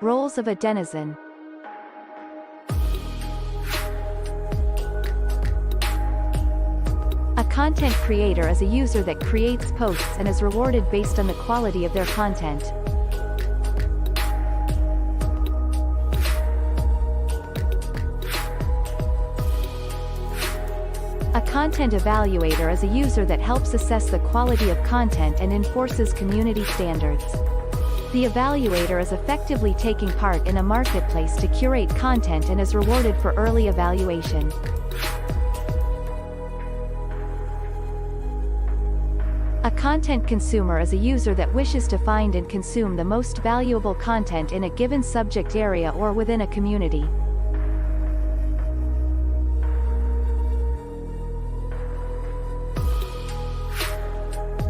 Roles of a denizen. A content creator is a user that creates posts and is rewarded based on the quality of their content. A content evaluator is a user that helps assess the quality of content and enforces community standards. The evaluator is effectively taking part in a marketplace to curate content and is rewarded for early evaluation. A content consumer is a user that wishes to find and consume the most valuable content in a given subject area or within a community.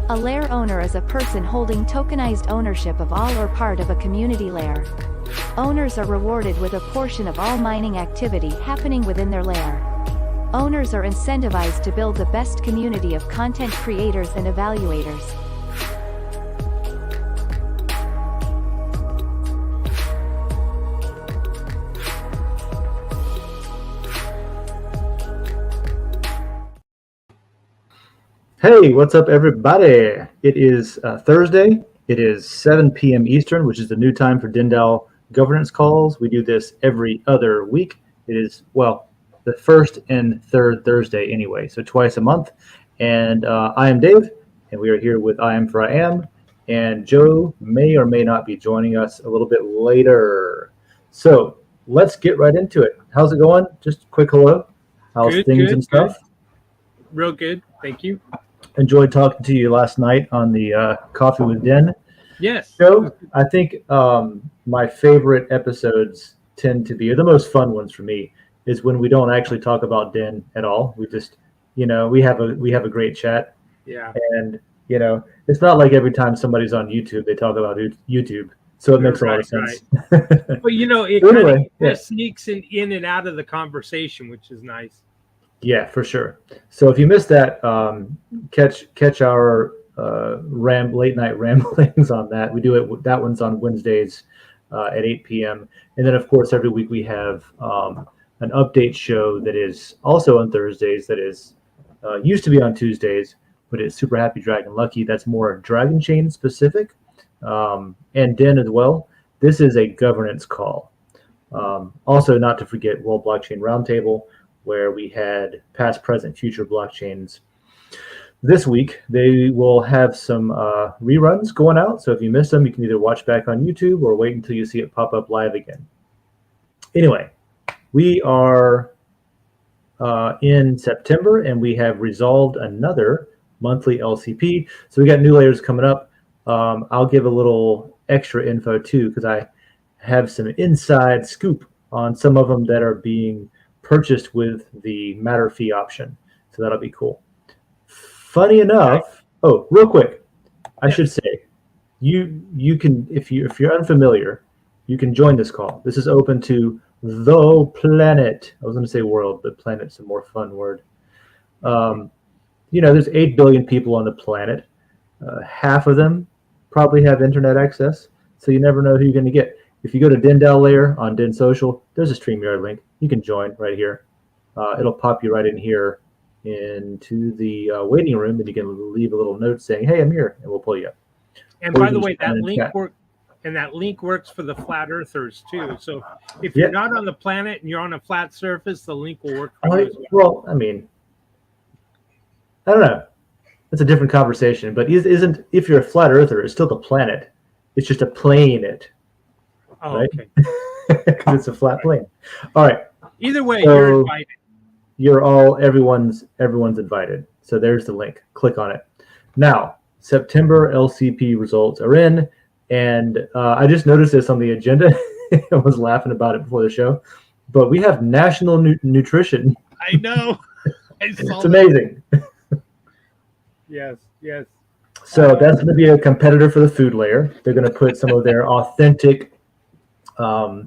A lair owner is a person holding tokenized ownership of all or part of a community lair. Owners are rewarded with a portion of all mining activity happening within their lair. Owners are incentivized to build the best community of content creators and evaluators. Hey, what's up, everybody? It is Thursday. It is 7 p.m. Eastern, which is the new time for DENDAO governance calls. We do this every other week. It is, well, the first and third Thursday anyway, so twice a month. And I am Dave, and we are here with I Am for I Am. And Joe may or may not be joining us a little bit later. So let's get right into it. How's it going? Just a quick hello. How's things and stuff? Good. Real good. Thank you. Enjoyed talking to you last night on the Coffee with Den. Yes. So I think my favorite episodes tend to be, or the most fun ones for me, is when we don't actually talk about Den at all. We just, we have a great chat. Yeah. And it's not like every time somebody's on YouTube they talk about YouTube. So it makes a lot of sense. Right. But it anyway, kind of sneaks in and out of the conversation, which is nice. Yeah, for sure. So if you missed that, catch our late night ramblings on that. We do it. That one's on Wednesdays at 8 p.m. And then, of course, every week we have an update show that is also on Thursdays. That is used to be on Tuesdays, but it's Super Happy Dragon Lucky. That's more Dragon Chain specific, and Den as well. This is a governance call. Also, not to forget World Blockchain Roundtable, where we had past, present, future blockchains. This week, they will have some reruns going out. So if you missed them, you can either watch back on YouTube or wait until you see it pop up live again. Anyway, we are in September, and we have resolved another monthly LCP. So we got new layers coming up. I'll give a little extra info too, because I have some inside scoop on some of them that are being purchased with the matter fee option. So that'll be cool. Funny enough, real quick, I should say, you can, if you're unfamiliar, you can join this call. This is open to the planet. I was going to say world, but planet's a more fun word. There's 8 billion people on the planet. Half of them probably have internet access, so you never know who you're going to get. If you go to DENDAO layer on Den.Social, there's a StreamYard link. You can join right here. It'll pop you right in here into the waiting room, and you can leave a little note saying, "Hey, I'm here," and we'll pull you up. And by the way, that link works for the flat earthers too. So if you're not on the planet and you're on a flat surface, the link will work for you as well. Well, I mean, I don't know. It's a different conversation, but isn't if you're a flat earther, it's still the planet. It's just a plane. Oh, right? Okay. Because it's a flat plane. All right. Either way, so you're invited. Everyone's invited. So there's the link. Click on it. Now, September LCP results are in, and I just noticed this on the agenda. I was laughing about it before the show, but we have National Nutrition. I know. It's amazing. Yes. So that's going to be a competitor for the food layer. They're going to put some of their authentic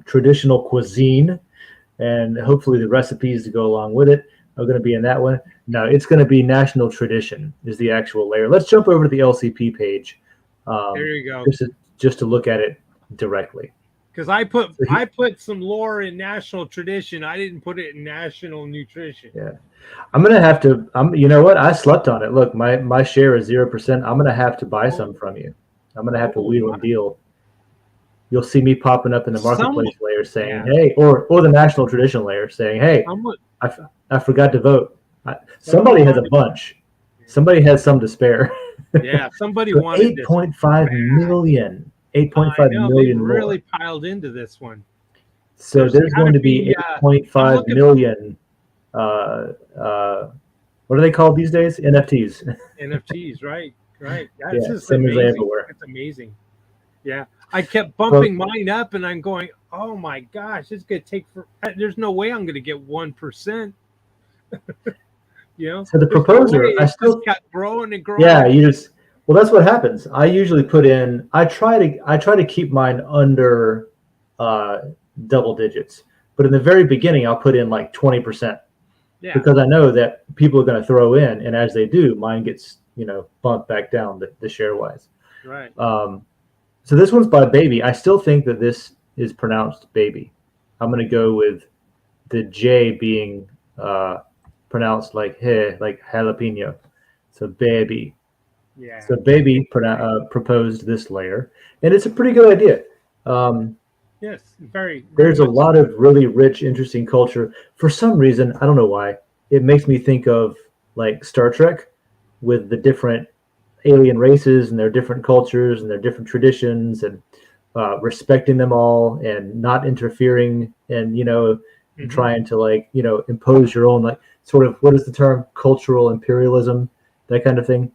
traditional cuisine, and hopefully the recipes to go along with it are going to be in that one. No, it's going to be National Tradition is the actual layer. Let's jump over to the LCP page. There you go. Just to look at it directly. Because I put some lore in national tradition. I didn't put it in national nutrition. Yeah. I'm gonna have to. You know what? I slept on it. Look, my share is 0%. I'm gonna have to buy some from you. I'm gonna have to wheel and deal. You'll see me popping up in the marketplace layer saying, "Hey," or the national tradition layer saying, "Hey, I forgot to vote." Somebody has a bunch. Somebody has some to spare. Yeah, somebody So wanted 8.5 million. 8.5 I know, million they really more. piled into this one. So there's going to be 8.5 million. What are they called these days? NFTs. NFTs, right? That's Yeah, just same as amazing. everywhere. It's amazing. Yeah, I kept bumping mine up, and I'm going, oh my gosh, it's gonna take for. There's no way I'm gonna get 1%. So the proposer, I still kept growing and growing. Yeah, well, that's what happens. I usually put in. I try to keep mine under double digits, but in the very beginning, I'll put in like 20%. Yeah. Because I know that people are going to throw in, and as they do, mine gets bumped back down the share wise. Right. So this one's by Baby. I still think that this is pronounced Baby. I'm going to go with the J being pronounced like jalapeno. So Baby. Yeah. So Baby proposed this layer, and it's a pretty good idea. Yes, very. There's a lot of really rich, interesting culture. For some reason, I don't know why, it makes me think of like Star Trek with the different alien races and their different cultures and their different traditions, and respecting them all and not interfering and trying to impose your own sort of, what is the term, cultural imperialism, that kind of thing.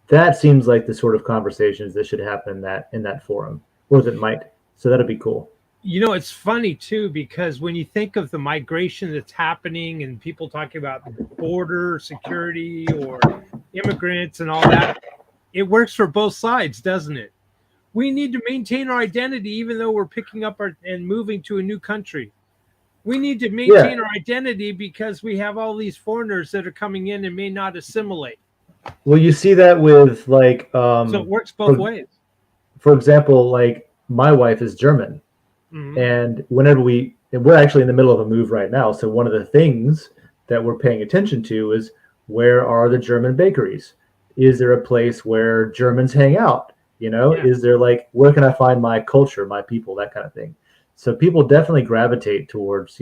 That seems like the sort of conversations that should happen in that forum, or that might. So that'd be cool. It's funny too, because when you think of the migration that's happening and people talking about border security or immigrants and all that, it works for both sides, doesn't it? We need to maintain our identity, even though we're picking up and moving to a new country. We need to maintain our identity because we have all these foreigners that are coming in and may not assimilate. Well, you see that with so it works both ways. For example, my wife is German, and whenever we're actually in the middle of a move right now. So one of the things that we're paying attention to is, where are the German bakeries? Is there a place where Germans hang out? Is there where can I find my culture, my people, that kind of thing? So people definitely gravitate towards,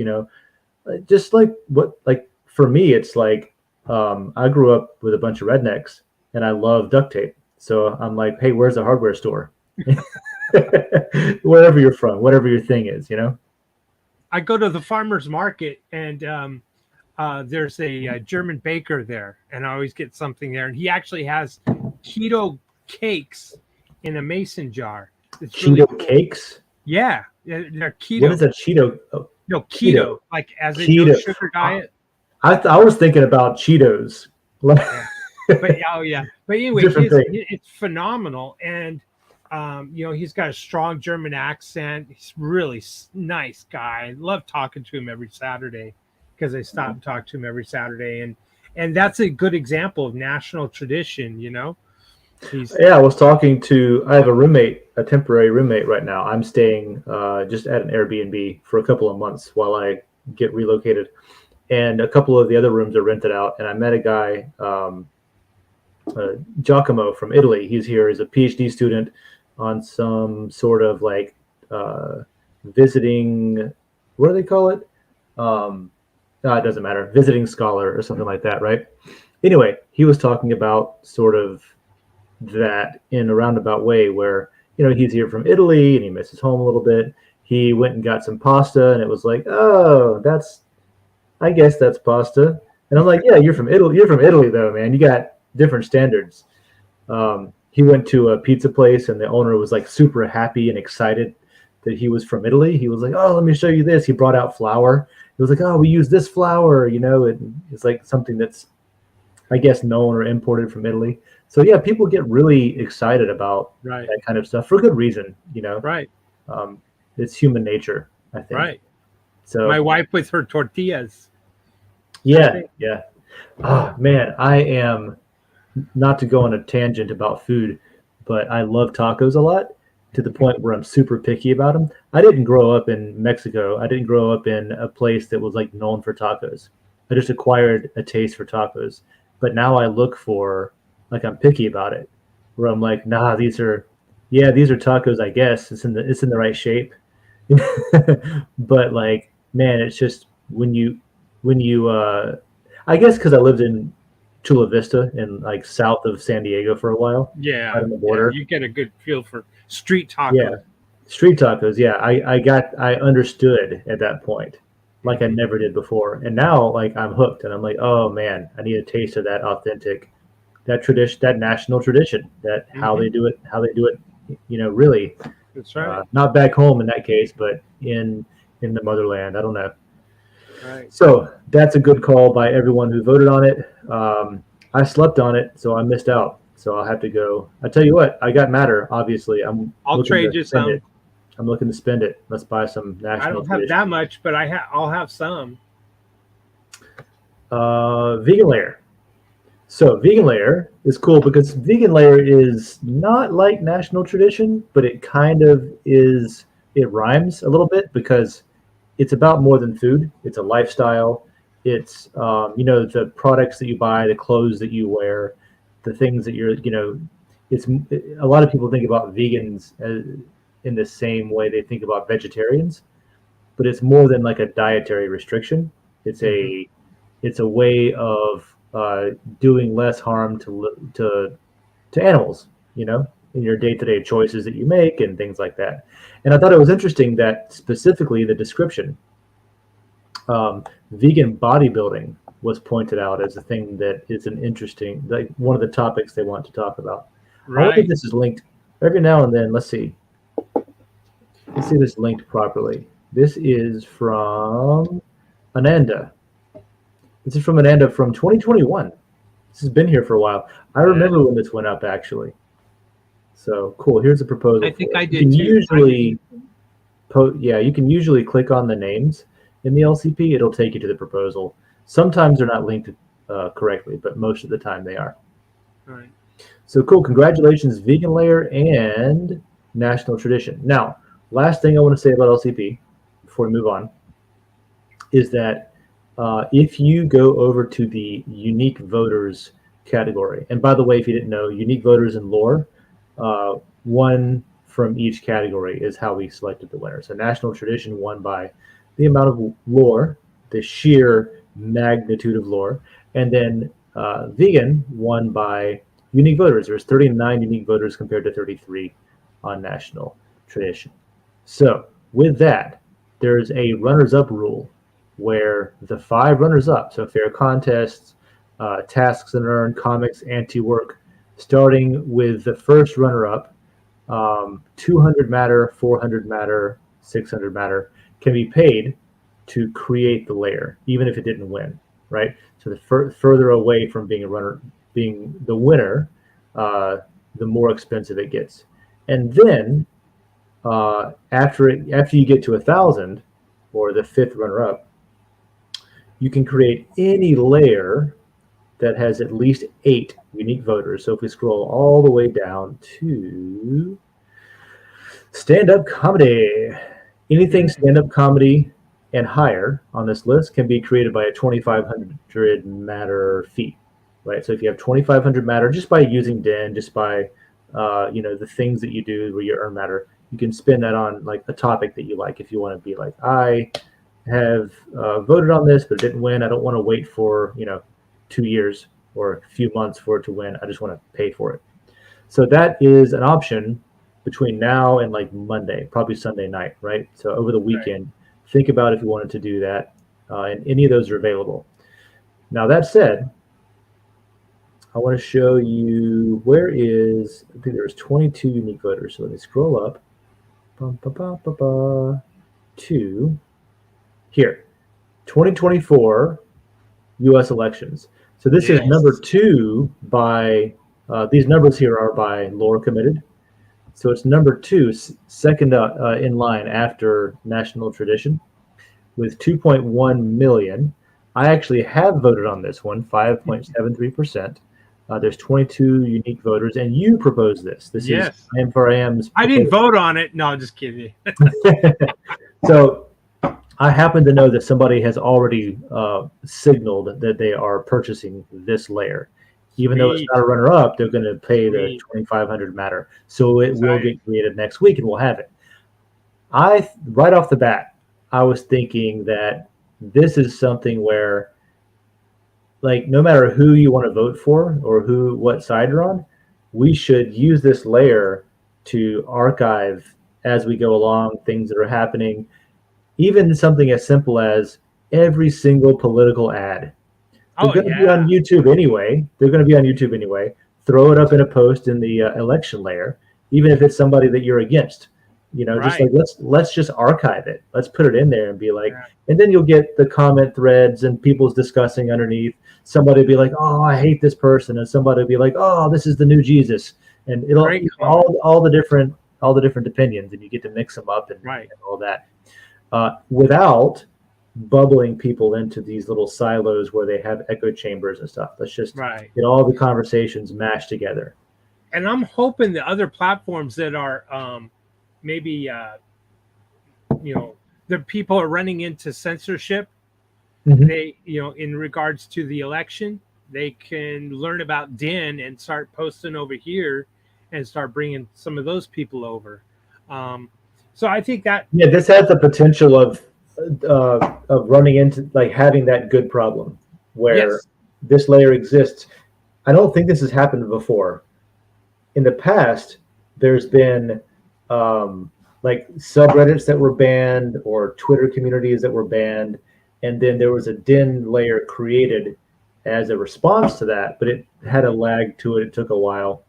just for me, it's I grew up with a bunch of rednecks and I love duct tape. So I'm like, hey, where's the hardware store? Wherever you're from, whatever your thing is, I go to the farmer's market, and there's a German baker there, and I always get something there. And he actually has keto cakes in a mason jar. It's keto really cool. Cakes? Yeah, they're keto. What is a Cheeto? Oh, no, keto, like as a no sugar diet. I was thinking about Cheetos. Yeah. But anyway, it's phenomenal, and he's got a strong German accent. He's really nice guy. I love talking to him every Saturday, because I stop and talk to him every Saturday, and that's a good example of national tradition. I was talking to. I have a temporary roommate right now. I'm staying just at an Airbnb for a couple of months while I get relocated, and a couple of the other rooms are rented out. And I met a guy, Giacomo from Italy. He's here as a PhD student on some sort of visiting. What do they call it? It doesn't matter. Visiting scholar or something like that, right? Anyway, he was talking about sort of that in a roundabout way, where he's here from Italy and he misses home a little bit. He went and got some pasta, and it was like, oh, I guess that's pasta. And I'm like, yeah, you're from Italy. You're from Italy, though, man. You got different standards. He went to a pizza place, and the owner was super happy and excited that he was from Italy. He was like, oh, let me show you this. He brought out flour. He was like, oh, we use this flour. It's something that's, I guess, known or imported from Italy. So yeah, people get really excited about that kind of stuff for good reason, Right. It's human nature, I think. Right. So my wife with her tortillas. Yeah. Oh man, I am, not to go on a tangent about food, but I love tacos a lot. to the point where I'm super picky about them. I didn't grow up in Mexico. I didn't grow up in a place that was like known for tacos. I just acquired a taste for tacos. But now I look for, like, I'm picky about it, where I'm like, nah, these are tacos, I guess. It's in the right shape. But like, man, it's just when you I guess because I lived in Chula Vista in like south of San Diego for a while, Yeah, right on the yeah, border. you get a good feel for street Yeah, tacos. street tacos. Yeah, I understood at that point, like I Mhm. never did before, and now like I'm hooked, and I'm like, oh man, I need a taste of that authentic, that tradition, that national tradition, that Mhm. how they do it, really, That's right. not back home in that case, but in the motherland. I don't know. Right. So that's a good call by everyone who voted on it. I slept on it, so I missed out. So I'll have to go. I tell you what, I got Matter. Obviously, I'm I'll looking to trade you spend some. it. I'm looking to spend it. Let's buy some I national don't have tradition. that much, but I'll have some. Vegan layer. So vegan layer is cool because vegan layer is not like national tradition, but it kind of is. It rhymes a little bit because it's about more than food. It's a lifestyle. It's the products that you buy, the clothes that you wear, the things that It's a lot of people think about vegans in the same way they think about vegetarians, but it's more than like a dietary restriction. It's Hmm. a way of doing less harm to animals, in your day to day choices that you make and things like that. And I thought it was interesting that specifically the description, vegan bodybuilding was pointed out as a thing that is an interesting, like one of the topics they want to talk about. I wonder if Right. this is linked every now and then. Let's see if this is linked properly. This is from Ananda. This is from Ananda from 2021. This has been here for a while. I remember when this went up actually. So cool. Here's a I proposal think for it. I did too. You can usually click on the names in the LCP. It'll take you to the proposal. Sometimes they're not linked correctly, but most of the time they are. Right. So cool. Congratulations, Vegan Layer and National Tradition. Now, last thing I want to say about LCP before we move on is that if you go over to the unique voters category, and by the way, if you didn't know, unique voters and lore, one from each category is how we selected the winner. So national tradition won by the amount of lore, the sheer magnitude of lore, and then vegan won by unique voters. There's 39 unique voters compared to 33 on national tradition. So with that, there's a runners-up rule where the 5 runners-up, so fair contests, tasks and earn, comics, anti-work, starting with the first runner-up, 200 matter, 400 matter, 600 matter can be paid to create the layer, even if it didn't win, right? So the further away from being the winner, the more expensive it gets. And then after you get to 1,000, or the 5th runner-up, you can create any layer that has at least 8 unique voters. So if we scroll all the way down to stand-up comedy, anything Yeah. stand-up comedy and higher on this list can be created by a 2,500 matter fee, right? So if you have 2,500 matter, just by using Den, just by the things that you do where you earn matter, you can spend that on like a topic that you like. If you want to be like, I have voted on this, but it didn't win. I don't want to wait for 2 years or a few months for it to win. I just want to pay for it. So that is an option between now and like Monday, probably Sunday night, right? So over the Right. weekend, think about if you wanted to do that, and any of those are available. Now that said, I want to show you I think there's 22 unique voters. So let me scroll up to here, 2024 U.S. elections. So this is number Yes. 2 by these numbers here are by lore committed. So it's number 2, second in line after national tradition, with 2.1 million. I actually have voted on this one, 5.73%. There's 22 unique voters, and you proposed this. This Yes. is IM4IM's I didn't proposal. vote on it. No, just kidding. So I happen to know that somebody has already signaled that they are purchasing this layer. Even though it's Sweet. not a runner-up, they're going to pay the Sweet. 2,500 matter. So it will Exciting. get created next week, and we'll have it. Right off the bat, I was thinking that this is something where, like, no matter who you want to vote for or what side you're on, we should use this layer to archive as we go along things that are happening. Even something as simple as every single political ad. They're Oh going to be on yeah. YouTube anyway. Throw it up in a post in the election layer, even if it's somebody that you're against. Just Right. like let's just archive it. Let's put it in there and be like, Yeah. and then you'll get the comment threads and people's discussing underneath. Somebody will be like, "Oh, I hate this person," and somebody will be like, "Oh, this is the new Jesus," and it'll Great comment. all the different opinions, and you get to mix them up and Right. all that without bubbling people into these little silos where they have echo chambers and stuff. Let's just Right. get all the conversations mashed together. And I'm hoping the other platforms that are maybe the people are running into censorship, Mhm. they in regards to the election, they can learn about Den and start posting over here and start bringing some of those people over. So I think that Yeah, this has the potential of running into like having that good problem where yes, this layer exists. I don't think this has happened before. In the past, there's been like subreddits that were banned or Twitter communities that were banned, and then there was a DIN layer created as a response to that, but it had a lag to it. It took a while.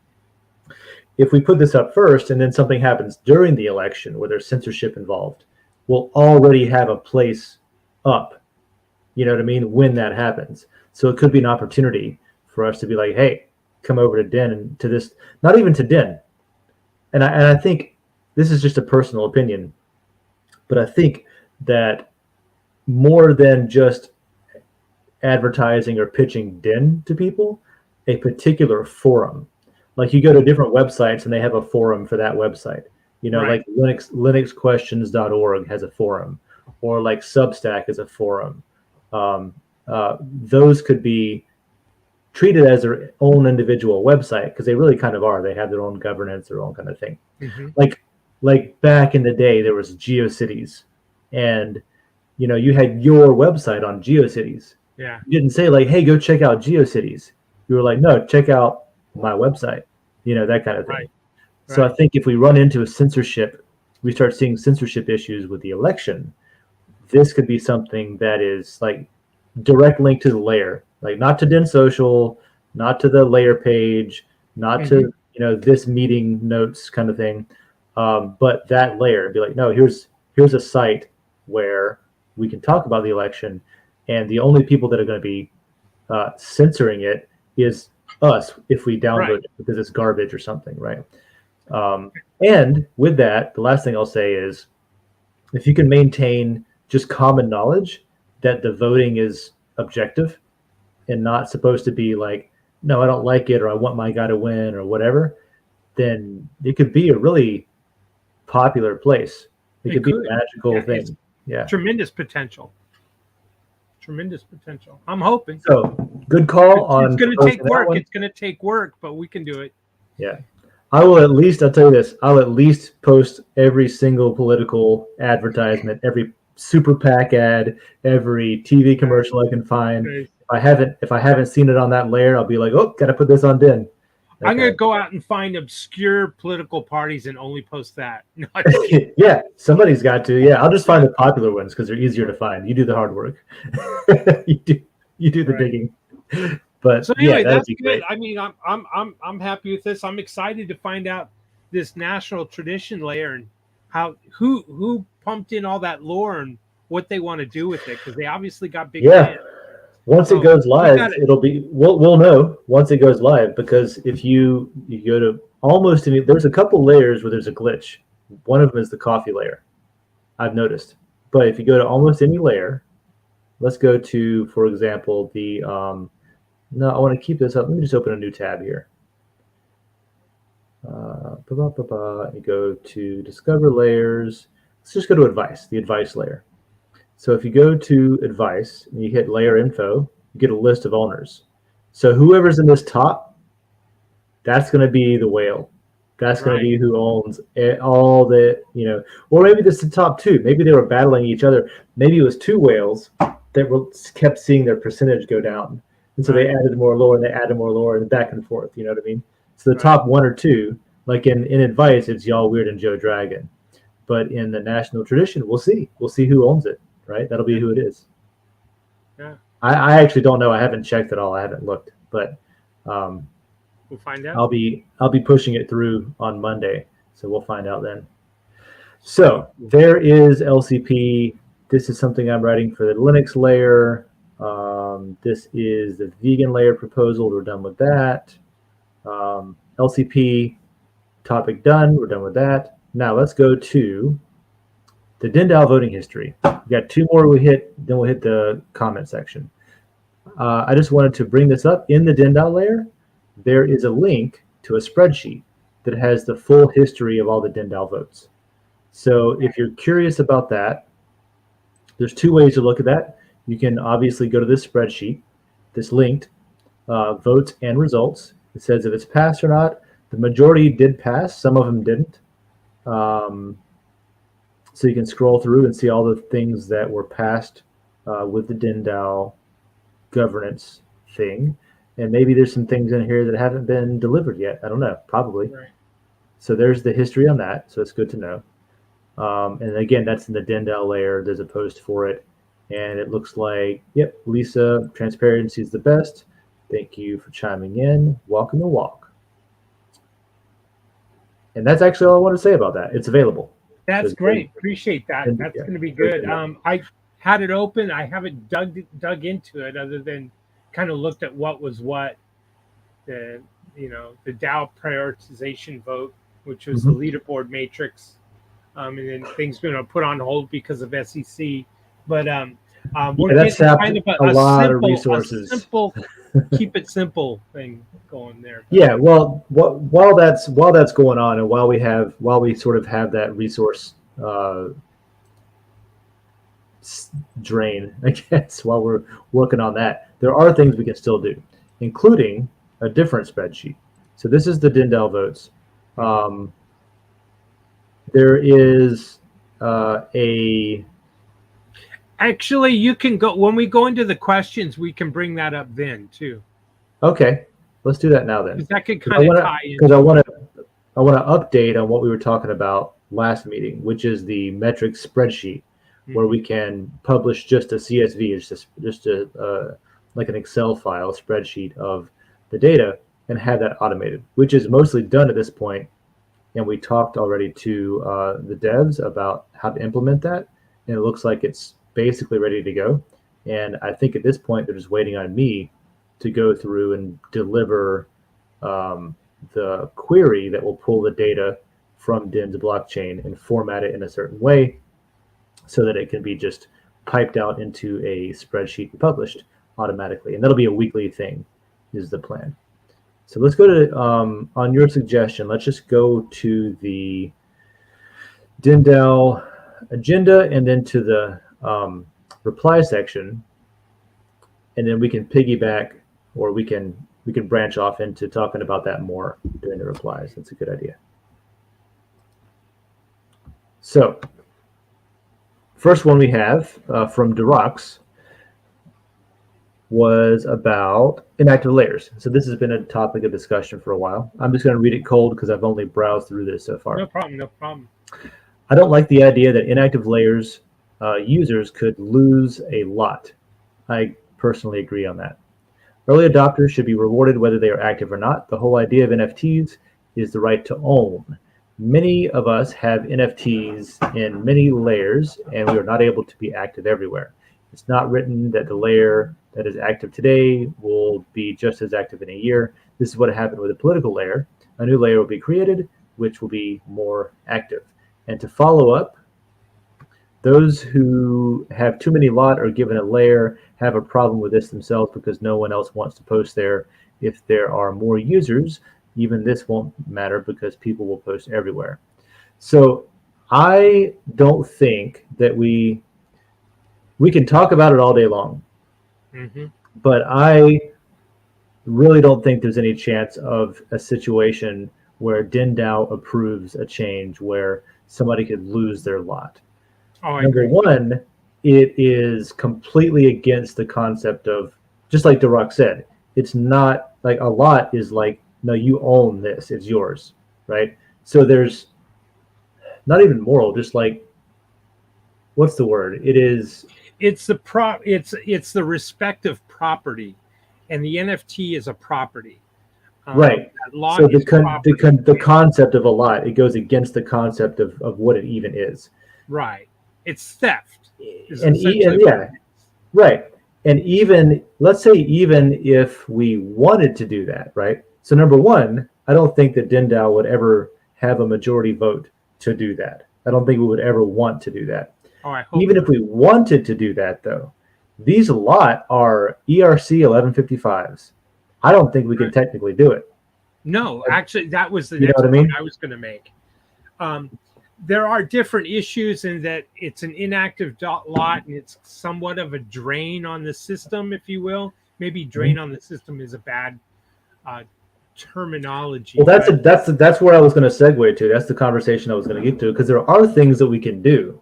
If we put this up first and then something happens during the election where there's censorship involved, we'll already have a place up, you know what I mean, when that happens. So it could be an opportunity for us to be like, hey, come over to Den and to this, not even to Den. And I think this is just a personal opinion, but I think that more than just advertising or pitching Den to people, a particular forum. Like you go to different websites and they have a forum for that website. right. Like linuxquestions.org has a forum, or like Substack is a forum. Those could be treated as their own individual website because they really kind of are. They have their own governance, their own kind of thing. Mm-hmm. Like back in the day, there was GeoCities, and you had your website on GeoCities. Yeah. You didn't say like, "Hey, go check out GeoCities." You were like, "No, check out my website." That kind of thing. Right. So Right. I think if we run into we start seeing censorship issues with the election. This could be something that is like direct link to the layer, like not to Den.Social, not to the layer page, not to this meeting notes kind of thing, but that layer. Be like, no, here's a site where we can talk about the election, and the only people that are going to be censoring it is us if we download Right. it because it's garbage or something, right? And with that, the last thing I'll say is if you can maintain just common knowledge that the voting is objective and not supposed to be like, no, I don't like it or I want my guy to win or whatever, then it could be a really popular place. It could be a magical It's thing. Yeah. tremendous potential. Tremendous potential. I'm hoping. So good call on. It's going to proposing take that work. one. It's going to take work, but we can do it. Yeah. I'll tell you this, I'll at least post every single political advertisement, every super PAC ad, every TV commercial I can find. Great. If I haven't seen it on that layer, I'll be like, oh, gotta put this on Den. I'm going to go out and find obscure political parties and only post that. No, Yeah, somebody's got to. Yeah, I'll just find the popular ones because they're easier to find. You do the hard work. you do the Right. digging. But so anyway, yeah, that'd that's be good. great. I mean, I'm happy with this. I'm excited to find out this national tradition layer and how who pumped in all that lore and what they want to do with it because they obviously got big plans. Once So, it goes live, got it. it'll be we'll know once it goes live because if you go to almost any, there's a couple layers where there's a glitch. One of them is the coffee layer, I've noticed. But if you go to almost any layer, let's go to, for example, the No, I want to keep this up. Let me just open a new tab here. You go to discover layers. Let's just go to advice, the advice layer. So if you go to advice and you hit layer info, you get a list of owners. So whoever's in this top, that's going to be the whale. That's going to be who owns all the, or maybe this is the top two. Maybe they were battling each other. Maybe it was two whales that kept seeing their percentage go down. And so they added more lore and they added more lore and back and forth. You know what I mean? So the top one or two, like in advice, it's Y'all Weird and Joe Dragon. But in the national tradition, we'll see. We'll see who owns it, right? That'll be who it is. Yeah. I actually don't know. I haven't checked at all. I haven't looked. But we'll find out. I'll be pushing it through on Monday. So we'll find out then. So there is LCP. This is something I'm writing for the Linux layer. This is the vegan layer proposal. We're done with that. LCP topic done. We're done with that. Now let's go to the DENDAO voting history. We got two more we hit, then we'll hit the comment section. I just wanted to bring this up. In the DENDAO layer, there is a link to a spreadsheet that has the full history of all the DENDAO votes. So if you're curious about that, there's two ways to look at that. You can obviously go to this spreadsheet, this linked votes and results. It says if it's passed or not. The majority did pass. Some of them didn't. So you can scroll through and see all the things that were passed with the DENDAO governance thing. And maybe there's some things in here that haven't been delivered yet. I don't know, probably. Right. So there's the history on that. So it's good to know. And again, that's in the DENDAO layer. There's a post for it. And it looks like, yep, Lisa, transparency is the best. Thank you for chiming in. Welcome to Walk. And that's actually all I want to say about that. It's available. That's great. Appreciate that. That's going to be good. I had it open. I haven't dug into it other than kind of looked at what was what. The DAO prioritization vote, which was the leaderboard matrix, and then things been put on hold because of SEC. But we're getting kind of a lot of resources. A simple, keep it simple thing going there. Yeah, well, while that's going on, and while we sort of have that resource drain, I guess, while we're working on that, there are things we can still do, including a different spreadsheet. So this is the DENDAO votes. There is a. Actually, you can go when we go into the questions. We can bring that up then too. Okay, let's do that now then. Because that could kind of tie in. Because I want to update on what we were talking about last meeting, which is the metrics spreadsheet, where we can publish just a CSV, just a like an Excel file spreadsheet of the data and have that automated, which is mostly done at this point. And we talked already to the devs about how to implement that, and it looks like it's basically ready to go. And I think at this point they're just waiting on me to go through and deliver the query that will pull the data from DEN's blockchain and format it in a certain way so that it can be just piped out into a spreadsheet and published automatically. And that'll be a weekly thing is the plan. So let's go to, on your suggestion, let's just go to the DENDAO agenda and then to the reply section, and then we can piggyback, or we can branch off into talking about that more during the replies. That's a good idea. So first one we have from Durox was about inactive layers. So this has been a topic of discussion for a while. I'm just going to read it cold because I've only browsed through this so far. No problem. I don't like the idea that inactive layers users could lose a lot. I personally agree on that. Early adopters should be rewarded whether they are active or not. The whole idea of NFTs is the right to own. Many of us have NFTs in many layers, and we are not able to be active everywhere. It's not written that the layer that is active today will be just as active in a year. This is what happened with the political layer. A new layer will be created, which will be more active. And to follow up, Those who have too many lot or given a layer have a problem with this themselves because no one else wants to post there. If there are more users, even this won't matter because people will post everywhere. So I don't think that we can talk about it all day long, but I really don't think there's any chance of a situation where DENDAO approves a change where somebody could lose their lot. Oh, I Number agree. one, it is completely against the concept of, just like Duroc said, it's not like a lot is like, no, you own this, it's yours, right? So there's not even moral, just like, what's the word? It is, It's it's the respect of property, and the NFT is a property. right. That lot So is property. the concept of a lot, it goes against the concept of what it even is. Right. It's theft. Is And essentially what yeah, right. And even, let's say, even if we wanted to do that, right? So number one, I don't think that DENDAO would ever have a majority vote to do that. I don't think we would ever want to do that. Oh, I hope Even not. if we wanted to do that, though, these lot are ERC 1155s. I don't think we can Right. technically do it. No, actually, that was the You know next what I point mean? I was going to make. There are different issues in that it's an inactive lot and it's somewhat of a drain on the system, if you will. Maybe drain on the system is a bad terminology. Well, that's where I was going to segue to. That's the conversation I was going to get to, because there are things that we can do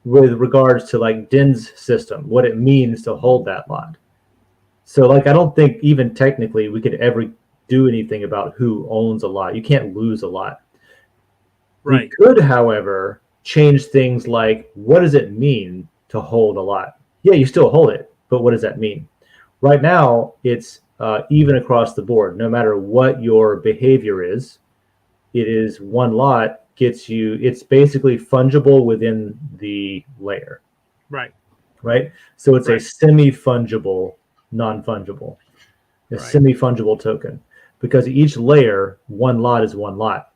with regards to like DEN's system, what it means to hold that lot. So like, I don't think even technically we could ever do anything about who owns a lot. You can't lose a lot. Right. We could, however, change things like, what does it mean to hold a lot? Yeah, you still hold it, but what does that mean? Right now, it's even across the board. No matter what your behavior is, it is one lot gets you, it's basically fungible within the layer. Right. Right? So it's Right. a semi-fungible, non-fungible, a Right. semi-fungible token, because each layer, one lot is one lot.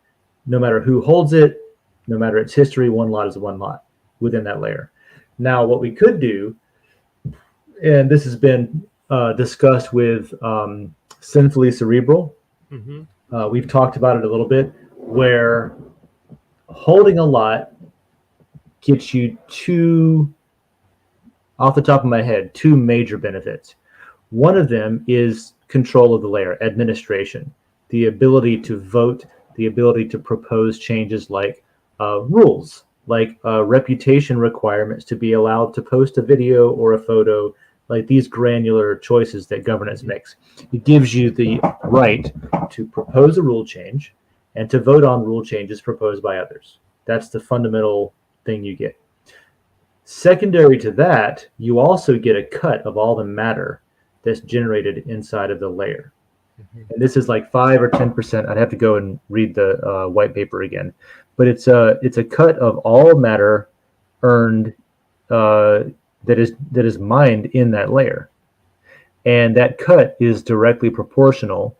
No matter who holds it, no matter its history, one lot is one lot within that layer. Now, what we could do, and this has been discussed with Sinfully Cerebral, we've talked about it a little bit, where holding a lot gets you two, off the top of my head, two major benefits. One of them is control of the layer, administration, the ability to vote, the ability to propose changes like rules, like reputation requirements to be allowed to post a video or a photo, like these granular choices that governance makes. It gives you the right to propose a rule change and to vote on rule changes proposed by others. That's the fundamental thing you get. Secondary to that, you also get a cut of all the matter that's generated inside of the layer. And this is like 5 or 10%. I'd have to go and read the white paper again, but it's a cut of all matter earned that is mined in that layer, and that cut is directly proportional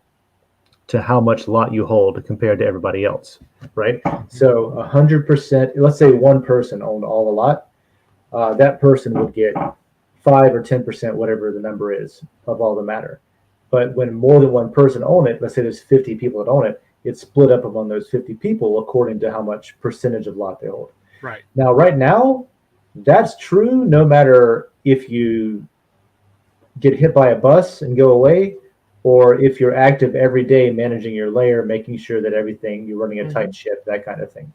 to how much lot you hold compared to everybody else, right? So 100%. Let's say one person owned all the lot. That person would get 5 or 10%, whatever the number is, of all the matter. But when more than one person own it, let's say there's 50 people that own it, it's split up among those 50 people according to how much percentage of lot they hold. Right. Now, right now, that's true no matter if you get hit by a bus and go away, or if you're active every day managing your layer, making sure that everything, you're running a tight ship, that kind of thing.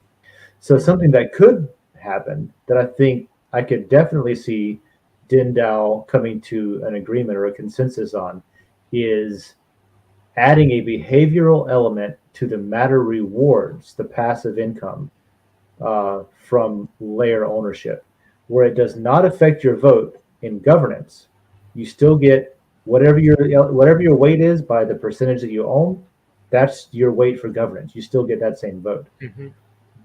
So something that could happen that I think I could definitely see DENDAO coming to an agreement or a consensus on is adding a behavioral element to the matter rewards, the passive income from layer ownership, where it does not affect your vote in governance. You still get whatever your weight is by the percentage that you own. That's your weight for governance. You still get that same vote.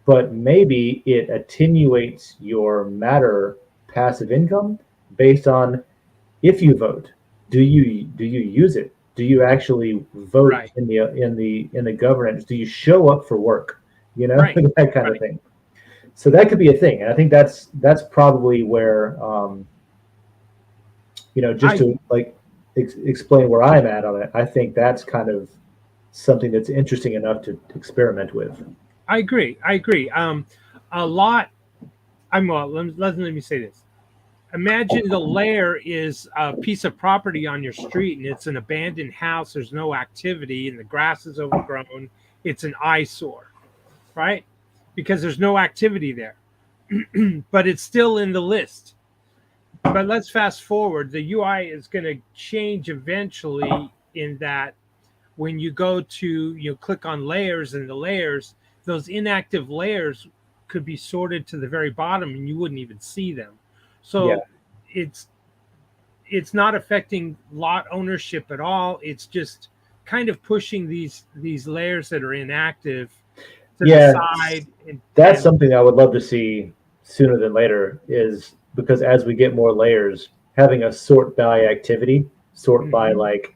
But maybe it attenuates your matter passive income based on if you vote. Do you use it? Do you actually vote in the governance? Do you show up for work? You know, that kind of thing. So that could be a thing, and I think that's probably where just to like explain where I'm at on it. I think that's kind of something that's interesting enough to experiment with. I agree. I agree. A lot. Let me say this. Imagine the layer is a piece of property on your street and it's an abandoned house. There's no activity and the grass is overgrown. It's an eyesore, right? Because there's no activity there, but it's still in the list. But let's fast forward. The UI is going to change eventually in that when you go to, click on layers, and the layers, those inactive layers could be sorted to the very bottom and you wouldn't even see them. So Yeah. it's not affecting lot ownership at all. It's just kind of pushing these layers that are inactive to the side. That's something I would love to see sooner than later, is because as we get more layers, having a sort by activity, sort by like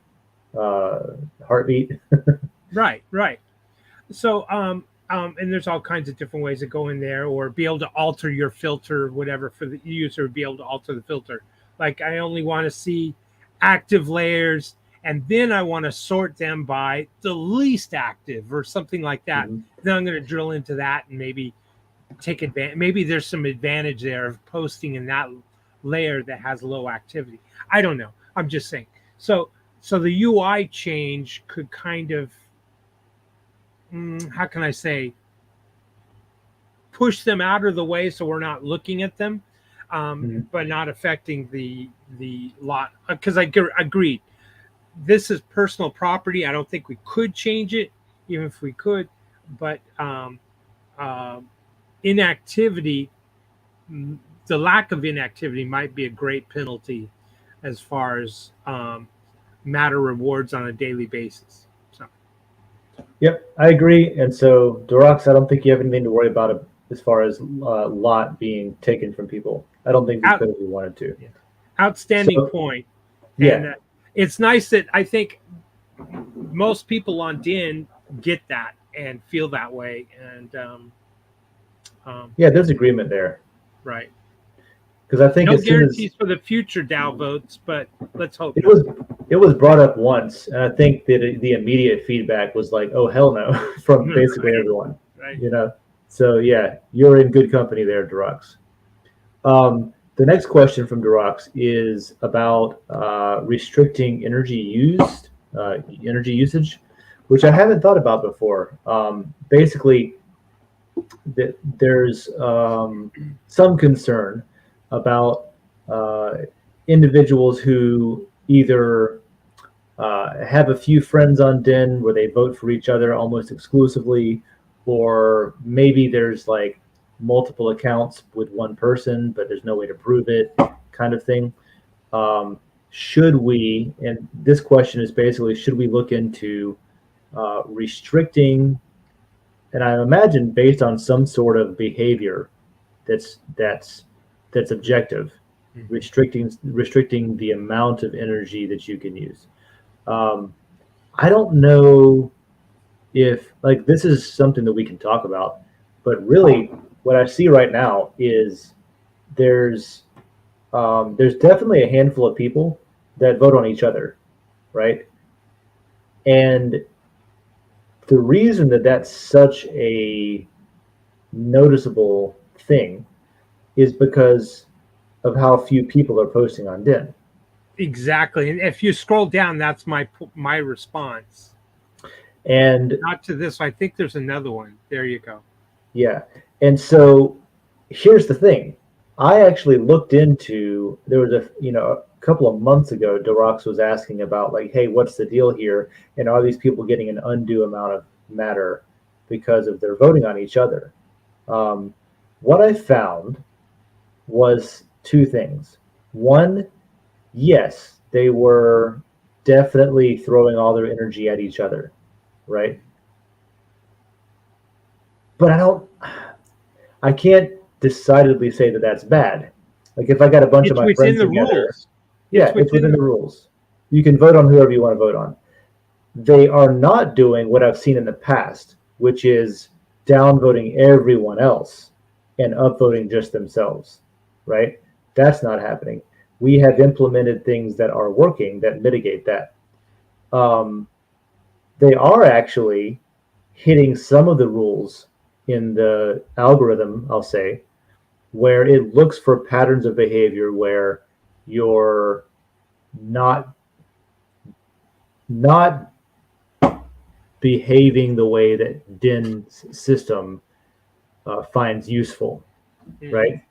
heartbeat. Right. So and there's all kinds of different ways to go in there, or be able to alter your filter, whatever, for the user, be able to alter the filter. Like, I only want to see active layers, and then I want to sort them by the least active or something like that. Mm-hmm. Then I'm going to drill into that and maybe take advantage. Maybe there's some advantage there of posting in that layer that has low activity. I don't know. I'm just saying. So the UI change could kind of, how can I say, push them out of the way so we're not looking at them, but not affecting the lot. Because I agreed, this is personal property. I don't think we could change it, even if we could. But inactivity, the lack of inactivity might be a great penalty as far as matter rewards on a daily basis. So. Yep, I agree. And so, Durox, I don't think you have anything to worry about as far as lot being taken from people. I don't think we could if we wanted to. Yeah. Outstanding point. Yeah. And it's nice that I think most people on Den get that and feel that way. And there's agreement there. Right. Because I think no guarantees for the future DAO votes, but let's hope it was brought up once, and I think that the immediate feedback was like, "Oh, hell no," from basically everyone. Right. So yeah, you're in good company there, Durox. The next question from Durox is about restricting energy usage, which I haven't thought about before. Basically, there's some concern about individuals who either have a few friends on Den where they vote for each other almost exclusively, or maybe there's like multiple accounts with one person, but there's no way to prove it, kind of thing. Should we, and this question is basically, should we look into restricting, and I imagine based on some sort of behavior that's objective, restricting the amount of energy that you can use. I don't know if, like, this is something that we can talk about, but really what I see right now is there's definitely a handful of people that vote on each other, right? And the reason that that's such a noticeable thing is because of how few people are posting on Den. Exactly. And if you scroll down, that's my response. And not to this, I think there's another one. There you go. Yeah. And so here's the thing. I actually looked into, there was a couple of months ago, Durox was asking about, like, hey, what's the deal here? And are these people getting an undue amount of matter because of their voting on each other? What I found was two things. One, yes, they were definitely throwing all their energy at each other, right? But I can't decidedly say that that's bad. Like, if I got a bunch of my friends together, it's within the rules. You can vote on whoever you want to vote on. They are not doing what I've seen in the past, which is downvoting everyone else and upvoting just themselves, right? That's not happening. We have implemented things that are working that mitigate that. Um, they are actually hitting some of the rules in the algorithm, I'll say, where it looks for patterns of behavior where you're not not behaving the way that DIN system finds useful, right?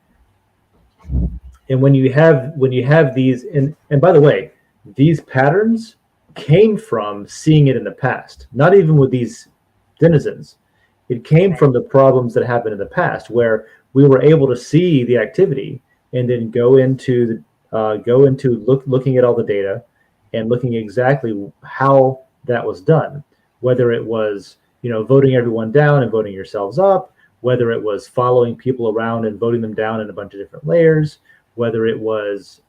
And when you have these, and by the way, these patterns came from seeing it in the past, not even with these denizens. It came from the problems that happened in the past where we were able to see the activity and then go into looking at all the data and looking exactly how that was done, whether it was voting everyone down and voting yourselves up, whether it was following people around and voting them down in a bunch of different layers, whether it was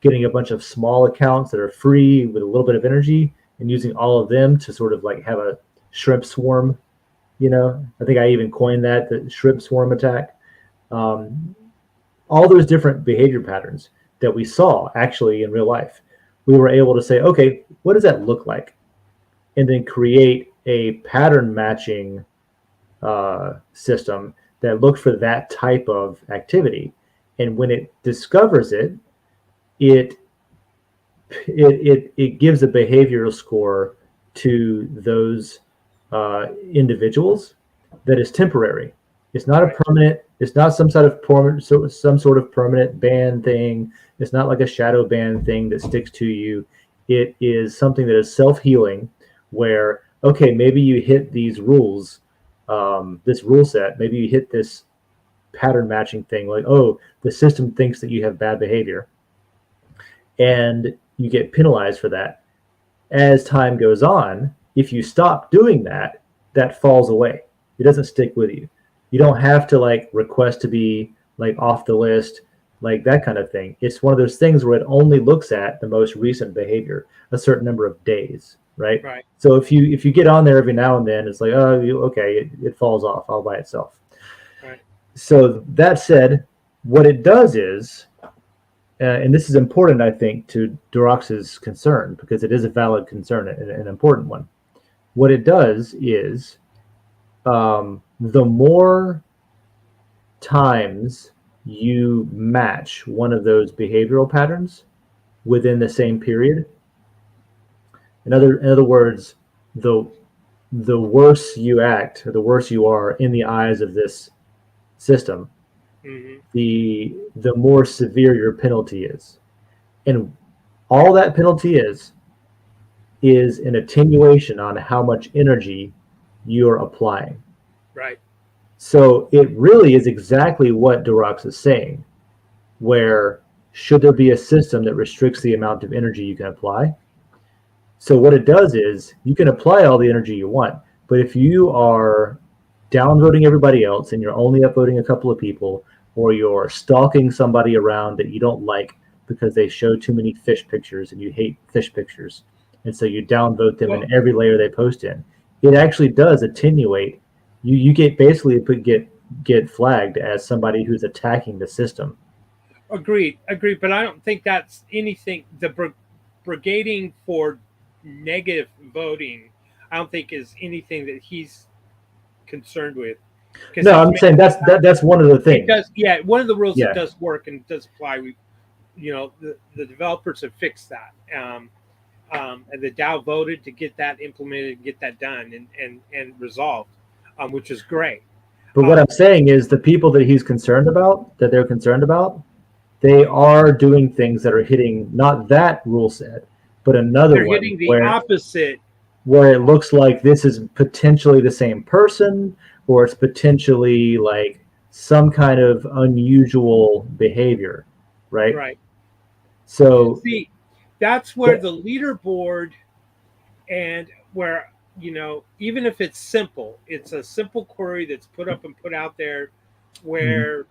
getting a bunch of small accounts that are free with a little bit of energy and using all of them to sort of like have a shrimp swarm. I think I even coined that, the shrimp swarm attack. Um, all those different behavior patterns that we saw actually in real life, we were able to say, okay, what does that look like? And then create a pattern matching system that looked for that type of activity. And when it discovers it, it it gives a behavioral score to those individuals that is temporary. It's not a permanent. It's not some sort of permanent ban thing. It's not like a shadow ban thing that sticks to you. It is something that is self-healing, where okay, maybe you hit these rules, this rule set. Maybe you hit this pattern matching thing. Like, oh, the system thinks that you have bad behavior, and you get penalized for that. As time goes on, if you stop doing that, that falls away. It doesn't stick with you. You don't have to like request to be like off the list, like that kind of thing. It's one of those things where it only looks at the most recent behavior, a certain number of days, right? Right. So if you get on there every now and then, it's like, oh, okay, it falls off all by itself. Right. So that said, what it does is, and this is important, I think, to Durox's concern, because it is a valid concern and an important one. What it does is, the more times you match one of those behavioral patterns within the same period, in other words, the worse you act, or the worse you are in the eyes of this system, the more severe your penalty is. And all that penalty is an attenuation on how much energy you're applying. Right. So it really is exactly what Durox is saying, where should there be a system that restricts the amount of energy you can apply? So what it does is you can apply all the energy you want, but if you are downvoting everybody else and you're only upvoting a couple of people, or you're stalking somebody around that you don't like because they show too many fish pictures and you hate fish pictures, and so you downvote them in every layer they post in, it actually does attenuate. You get basically get flagged as somebody who's attacking the system. Agreed. But I don't think that's anything. The brigading for negative voting, I don't think is anything that he's concerned with. No, I'm saying that's one of the things. It does, yeah. One of the rules that Yeah. does work and does apply. The developers have fixed that, and the DAO voted to get that implemented, and get that done, and resolved, which is great. But what I'm saying is the people that he's concerned about, that they're concerned about, they are doing things that are hitting not that rule set, but another They're one hitting the opposite, where it looks like this is potentially the same person, or it's potentially like some kind of unusual behavior, right? right? So See, that's where the leaderboard, and where even if it's simple, it's a simple query that's put up and put out there, where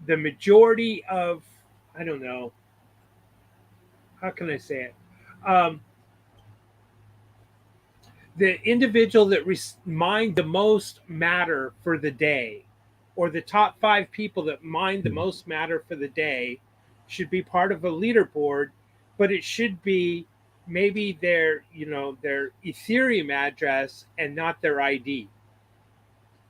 the majority of, I don't know, how can I say it? The individual that mined the most matter for the day or the top 5 people that mine the most matter for the day should be part of a leaderboard, but it should be maybe their Ethereum address and not their ID.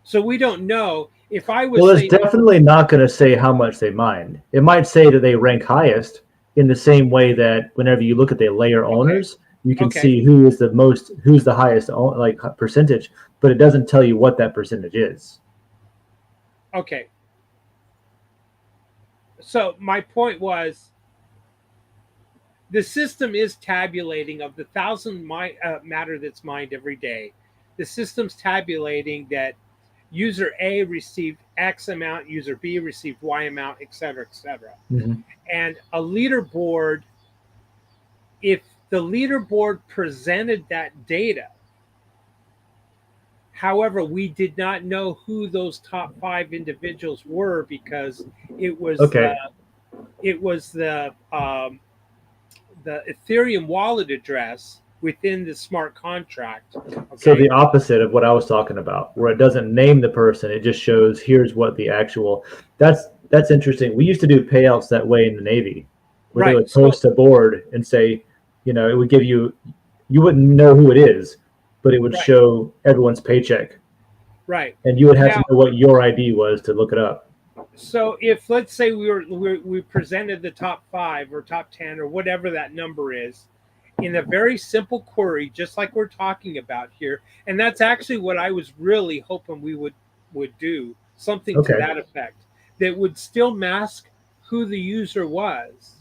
So we don't know. If I was, well, it's definitely not going to say how much they mined. It might say that they rank highest in the same way that whenever you look at the layer owners, you can see who's the highest like percentage, but it doesn't tell you what that percentage is. Okay. So my point was, the system is tabulating of the 1,000 matter that's mined every day. The system's tabulating that user A received X amount, user B received Y amount, et cetera, et cetera. Mm-hmm. And a leaderboard, if the leaderboard presented that data, however, we did not know who those top 5 individuals were because it was the Ethereum wallet address within the smart contract. Okay? So the opposite of what I was talking about, where it doesn't name the person, it just shows here's what the actual. That's interesting. We used to do payouts that way in the Navy, where they would post a board and say, it would give you wouldn't know who it is, but it would show everyone's paycheck. Right. And you would have to know what your ID was to look it up. So if, let's say, we presented the top 5 or top 10 or whatever that number is in a very simple query, just like we're talking about here, and that's actually what I was really hoping we would do, something to that effect, that would still mask who the user was.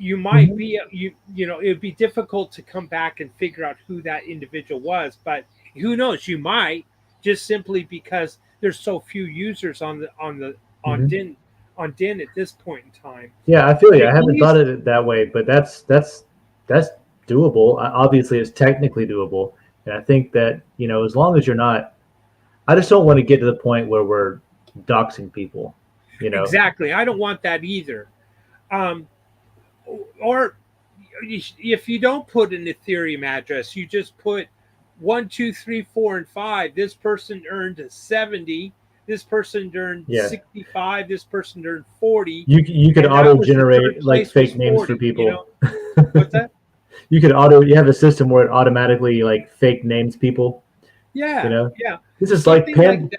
You might be, it would be difficult to come back and figure out who that individual was, but who knows? You might, just simply because there's so few users on Den at this point in time. Yeah, I feel you. I haven't thought of it that way, but that's doable. Obviously, it's technically doable, and I think that as long as you're not, I just don't want to get to the point where we're doxing people. Exactly. I don't want that either. Or if you don't put an Ethereum address, you just put 1, 2, 3, 4, and 5. This person earned 70. This person earned 65. This person earned 40. You could auto generate like fake names 40, for people. What's that? You have a system where it automatically like fake names people. Yeah. This is like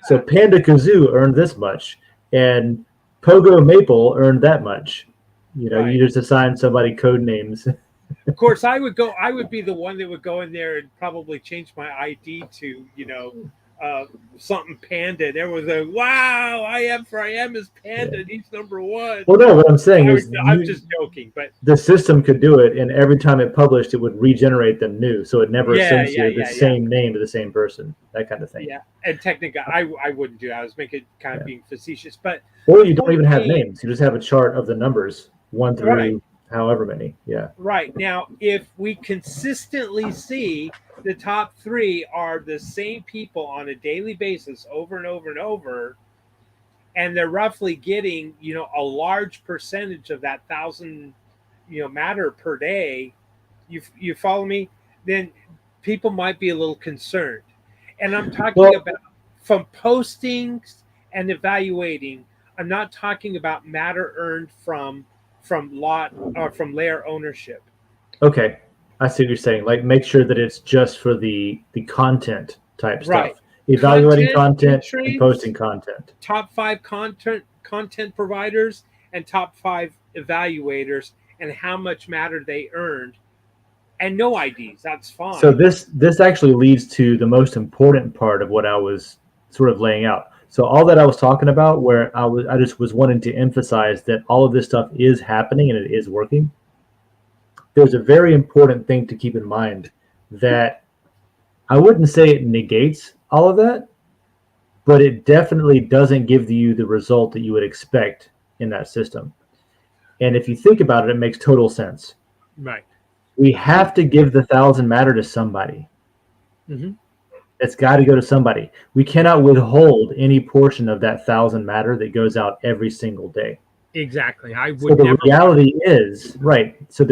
so Panda Kazoo earned this much, and Pogo Maple earned that much. You just assign somebody code names. Of course, I would be the one that would go in there and probably change my ID to, something Panda. There was a wow, I am is Panda, and he's number 1. Well, no, what I'm saying is I'm just joking, but the system could do it, and every time it published, it would regenerate them new, so it never associated the same name to the same person, that kind of thing. Yeah, and technically, I wouldn't do that. I was making kind of being facetious, but or you don't even have names; you just have a chart of the numbers 1 through however many. Right. Now, if we consistently see the top 3 are the same people on a daily basis over and over and over, and they're roughly getting, a large percentage of that 1,000, matter per day, you follow me? Then people might be a little concerned. And I'm talking about from postings and evaluating. I'm not talking about matter earned from lot or from layer ownership. Okay, I see what you're saying. Like, make sure that it's just for the content type stuff. Evaluating content and posting content. Top 5 content providers and top 5 evaluators, and how much matter they earned, and no IDs. That's fine. So this actually leads to the most important part of what I was sort of laying out. So all that I was talking about, where I just was wanting to emphasize that all of this stuff is happening and it is working. There's a very important thing to keep in mind that I wouldn't say it negates all of that, but it definitely doesn't give you the result that you would expect in that system. And if you think about it, it makes total sense. Right. We have to give the 1,000 matter to somebody. Mm-hmm. It's got to go to somebody. We cannot withhold any portion of that 1,000 matter that goes out every single day. Exactly. So the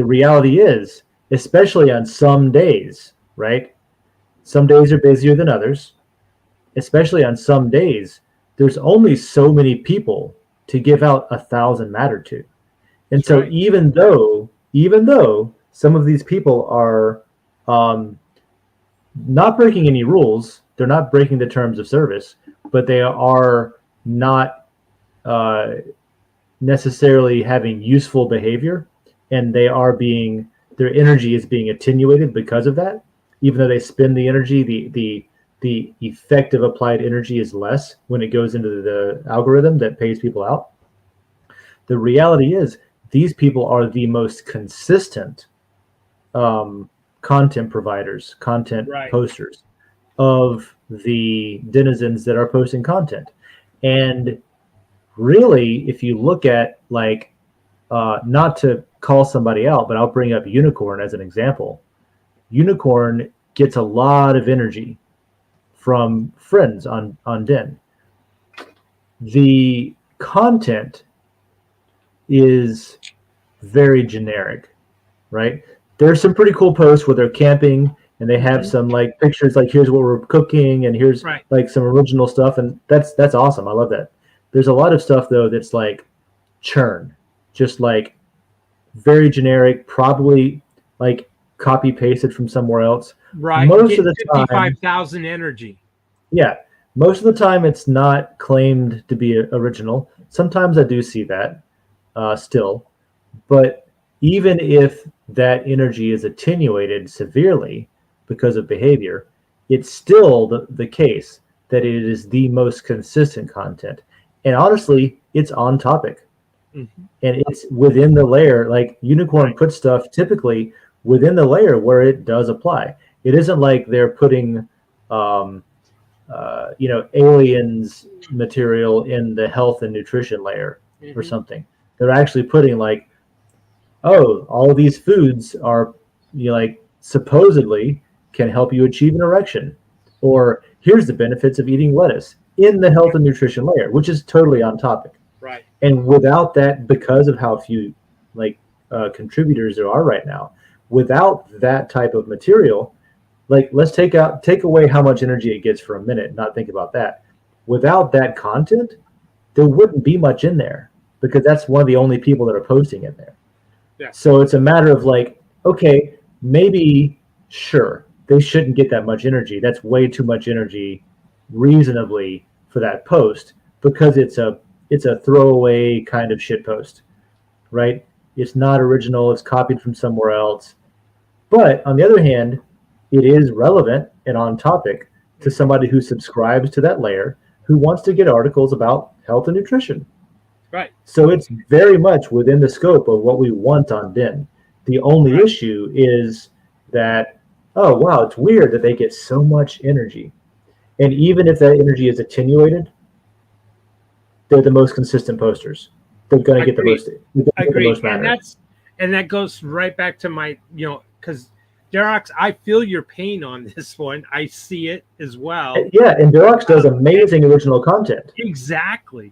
reality is, especially on some days, right? Some days are busier than others. especially on some days, there's only so many people to give out 1,000 matter to. And That's so right. even though some of these people are not breaking any rules, they're not breaking the terms of service, but they are not necessarily having useful behavior, and their energy is being attenuated because of that. Even though they spend the energy, the effective applied energy is less when it goes into the algorithm that pays people out. The reality is these people are the most consistent content providers, content Right. posters of the denizens that are posting content. And really, if you look at like, not to call somebody out, but I'll bring up Unicorn as an example. Unicorn gets a lot of energy from friends on Den. The content is very generic, right? There's some pretty cool posts where they're camping and they have some like pictures, like here's what we're cooking and here's Right. like some original stuff, and that's awesome. I love that. There's a lot of stuff though that's like churn, just like very generic, probably like copy pasted from somewhere else. Right. Most of the time, 55,000 energy. yeah, most of the time it's not claimed to be original. Sometimes I do see that still, but even if that energy is attenuated severely because of behavior, it's still the case that it is the most consistent content. And honestly, it's on topic. Mm-hmm. And it's within the layer. Like Unicorn puts stuff typically within the layer where it does apply. It isn't like they're putting aliens material in the health and nutrition layer or something. They're actually putting like, oh, all of these foods are, like supposedly can help you achieve an erection, or here's the benefits of eating lettuce in the health and nutrition layer, which is totally on topic. Right. And without that, because of how few like contributors there are right now, without that type of material, like let's take away how much energy it gets for a minute, not think about that. Without that content, there wouldn't be much in there because that's one of the only people that are posting in there. Yeah. So it's a matter of like, okay, maybe, sure, they shouldn't get that much energy. That's way too much energy reasonably for that post because it's a throwaway kind of shit post, right? It's not original. It's copied from somewhere else. But on the other hand, it is relevant and on topic to somebody who subscribes to that layer, who wants to get articles about health and nutrition. Right. So it's very much within the scope of what we want on Den. The only issue is that, oh, wow, it's weird that they get so much energy. And even if that energy is attenuated, they're the most consistent posters. They're going to get the most. Agreed. And that goes right back to my, because Derox, I feel your pain on this one. I see it as well. Yeah, and Derox does amazing original content. Exactly.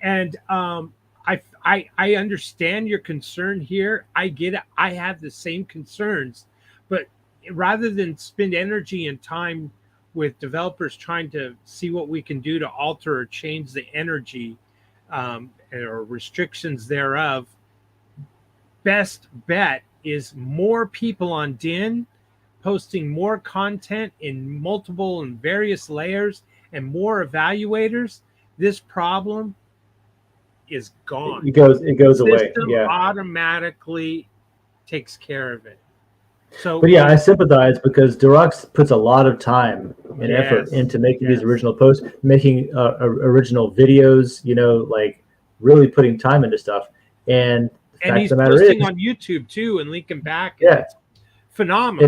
And I understand your concern here. I get it. I have the same concerns, but rather than spend energy and time with developers trying to see what we can do to alter or change the energy or restrictions thereof, best bet is more people on Den posting more content in multiple and various layers and more evaluators. This problem is gone. It goes away. Yeah, automatically takes care of it. So, but yeah, I sympathize because Derox puts a lot of time and effort into making these original posts, making original videos. Like really putting time into stuff. And he's posting on YouTube too and linking back. And it's phenomenal.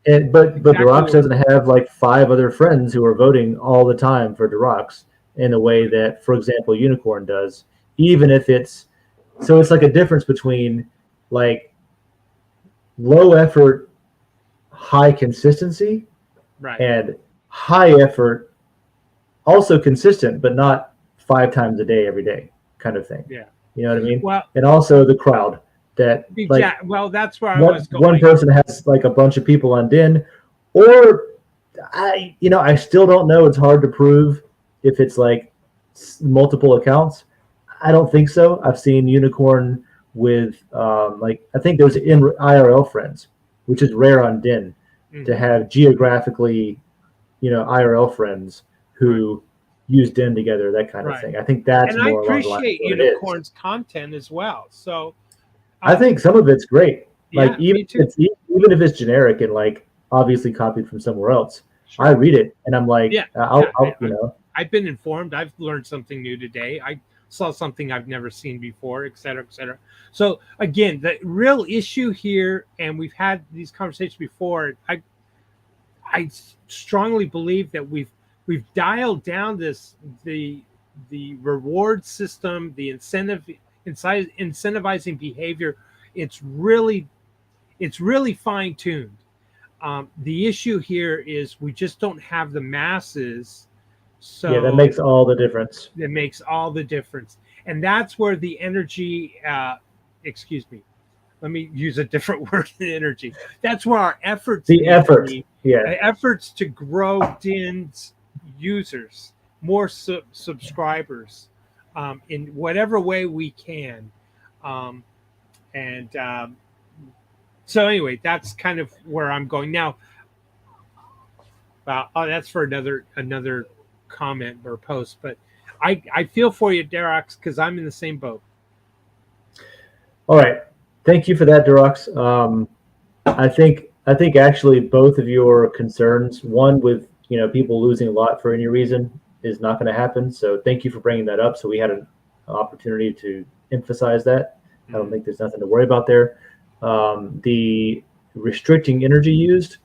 But Derox doesn't have like 5 other friends who are voting all the time for Derox in the way that, for example, Unicorn does. Even if it's like a difference between like low effort, high consistency, and high effort, also consistent, but not 5 times a day, every day kind of thing. Yeah. You know what I mean? Well, and also the crowd that like, well, that's where I was going. One person has like a bunch of people on Den, or I still don't know. It's hard to prove if it's like multiple accounts. I don't think so. I've seen unicorn with like I think there's in IRL friends, which is rare on Den, to have geographically, IRL friends who use Den together, that kind of thing. I think that's and I more along the lines of appreciate what it is. unicorn's content as well. So I think some of it's great. Like yeah, me too. Even if it's generic and like obviously copied from somewhere else, I read it and I'm like, I've been informed. I've learned something new today. I saw something I've never seen before, et cetera, et cetera. So again, the real issue here, and we've had these conversations before. I strongly believe that we've dialed down the reward system, the incentivizing behavior. It's really fine tuned. The issue here is we just don't have the masses. So yeah, that makes all the difference. That makes all the difference. And that's where the energy, excuse me, let me use a different word than energy. That's where our efforts, efforts to grow DEN's users, more subscribers, in whatever way we can. So anyway, that's kind of where I'm going now. That's for another comment or post, but I feel for you, Derox, because I'm in the same boat. All right, thank you for that, Derox. I think actually both of your concerns, one with people losing a lot for any reason, is not going to happen. So thank you for bringing that up. So we had an opportunity to emphasize that. I don't think there's nothing to worry about there. The restricting energy used,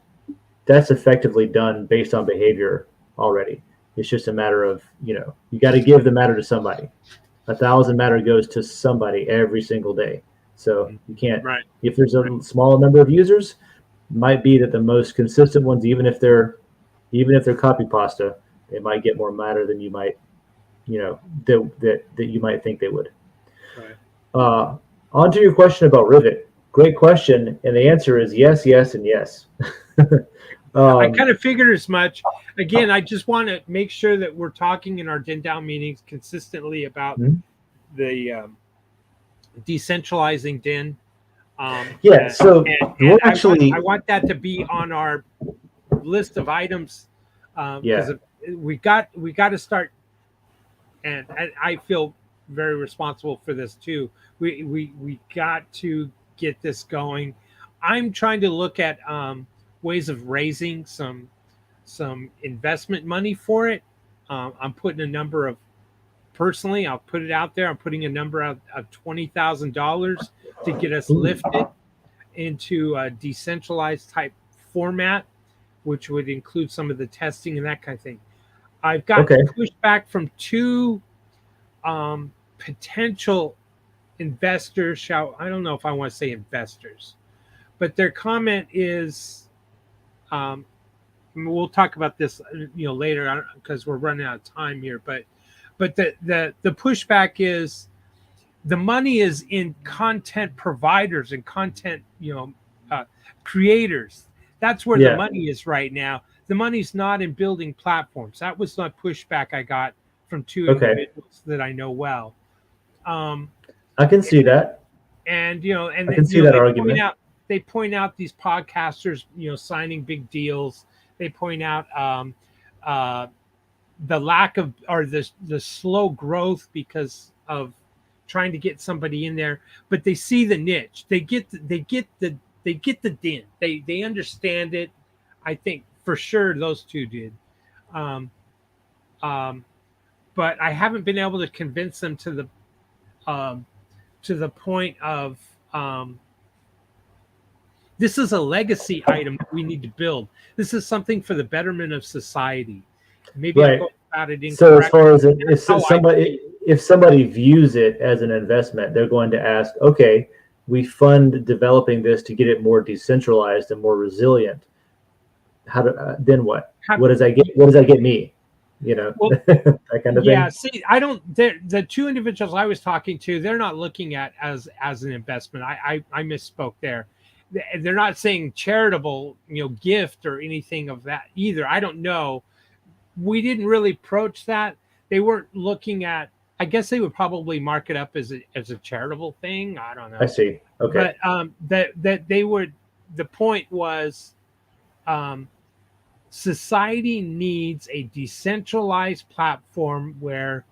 that's effectively done based on behavior already. It's just a matter of, you got to give the matter to somebody. 1,000 matter goes to somebody every single day. So you can't, if there's a small number of users, might be that the most consistent ones, even if they're copy pasta, they might get more matter than you might, that you might think they would. On to your question about Rivet. Great question, and the answer is yes, yes, and yes. I kind of figured as much. Again, I just want to make sure that we're talking in our DENDAO meetings consistently about the decentralizing Den. I want that to be on our list of items because we got to start. And I feel very responsible for this too. We got to get this going. I'm trying to look at ways of raising some investment money for it. I'm putting a number of, personally, I'll put it out there. I'm putting a number of $20,000 to get us lifted into a decentralized type format, which would include some of the testing and that kind of thing. I've got pushback from two potential investors. I don't know if I want to say investors, but their comment is, we'll talk about this, later because we're running out of time here. But the pushback is the money is in content providers and content, creators. That's where the money is right now. The money's not in building platforms. That was not pushback I got from two individuals that I know well. I can see that. And I can see that argument. They point out these podcasters, signing big deals. They point out the lack of, or the slow growth because of trying to get somebody in there. But they see the niche. They get the Den. They understand it. I think for sure those two did. But I haven't been able to convince them to the point of this is a legacy item that we need to build. This is something for the betterment of society. Maybe I go about it incorrectly. So as far as if somebody views it as an investment, they're going to ask, okay, we fund developing this to get it more decentralized and more resilient. Then what? What does that get? What does that get me? That kind of thing. Yeah. See, I don't. The two individuals I was talking to, they're not looking at as an investment. I misspoke there. they're not saying charitable, gift or anything of that either. I don't know. We didn't really approach that. They weren't looking at. I guess they would probably mark it up as a charitable thing. I don't know. I see. Okay. But that they would. The point was, society needs a decentralized platform where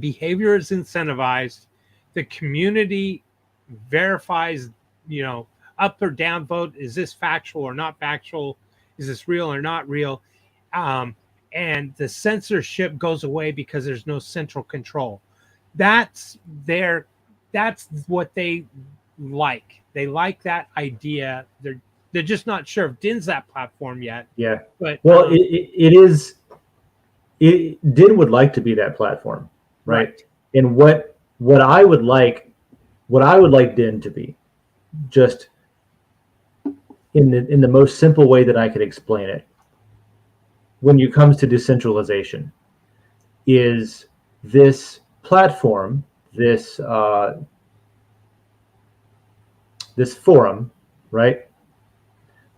behavior is incentivized, the community verifies, up or down vote, is this factual or not factual, is this real or not real, and the censorship goes away because there's no central control. That's what they like. They like that idea. They're just not sure if DIN's that platform yet. Yeah. But well, it is. DIN would like to be that platform, right? And what I would like DIN to be, just in the most simple way that I could explain it, when it comes to decentralization, is this platform, this forum, right,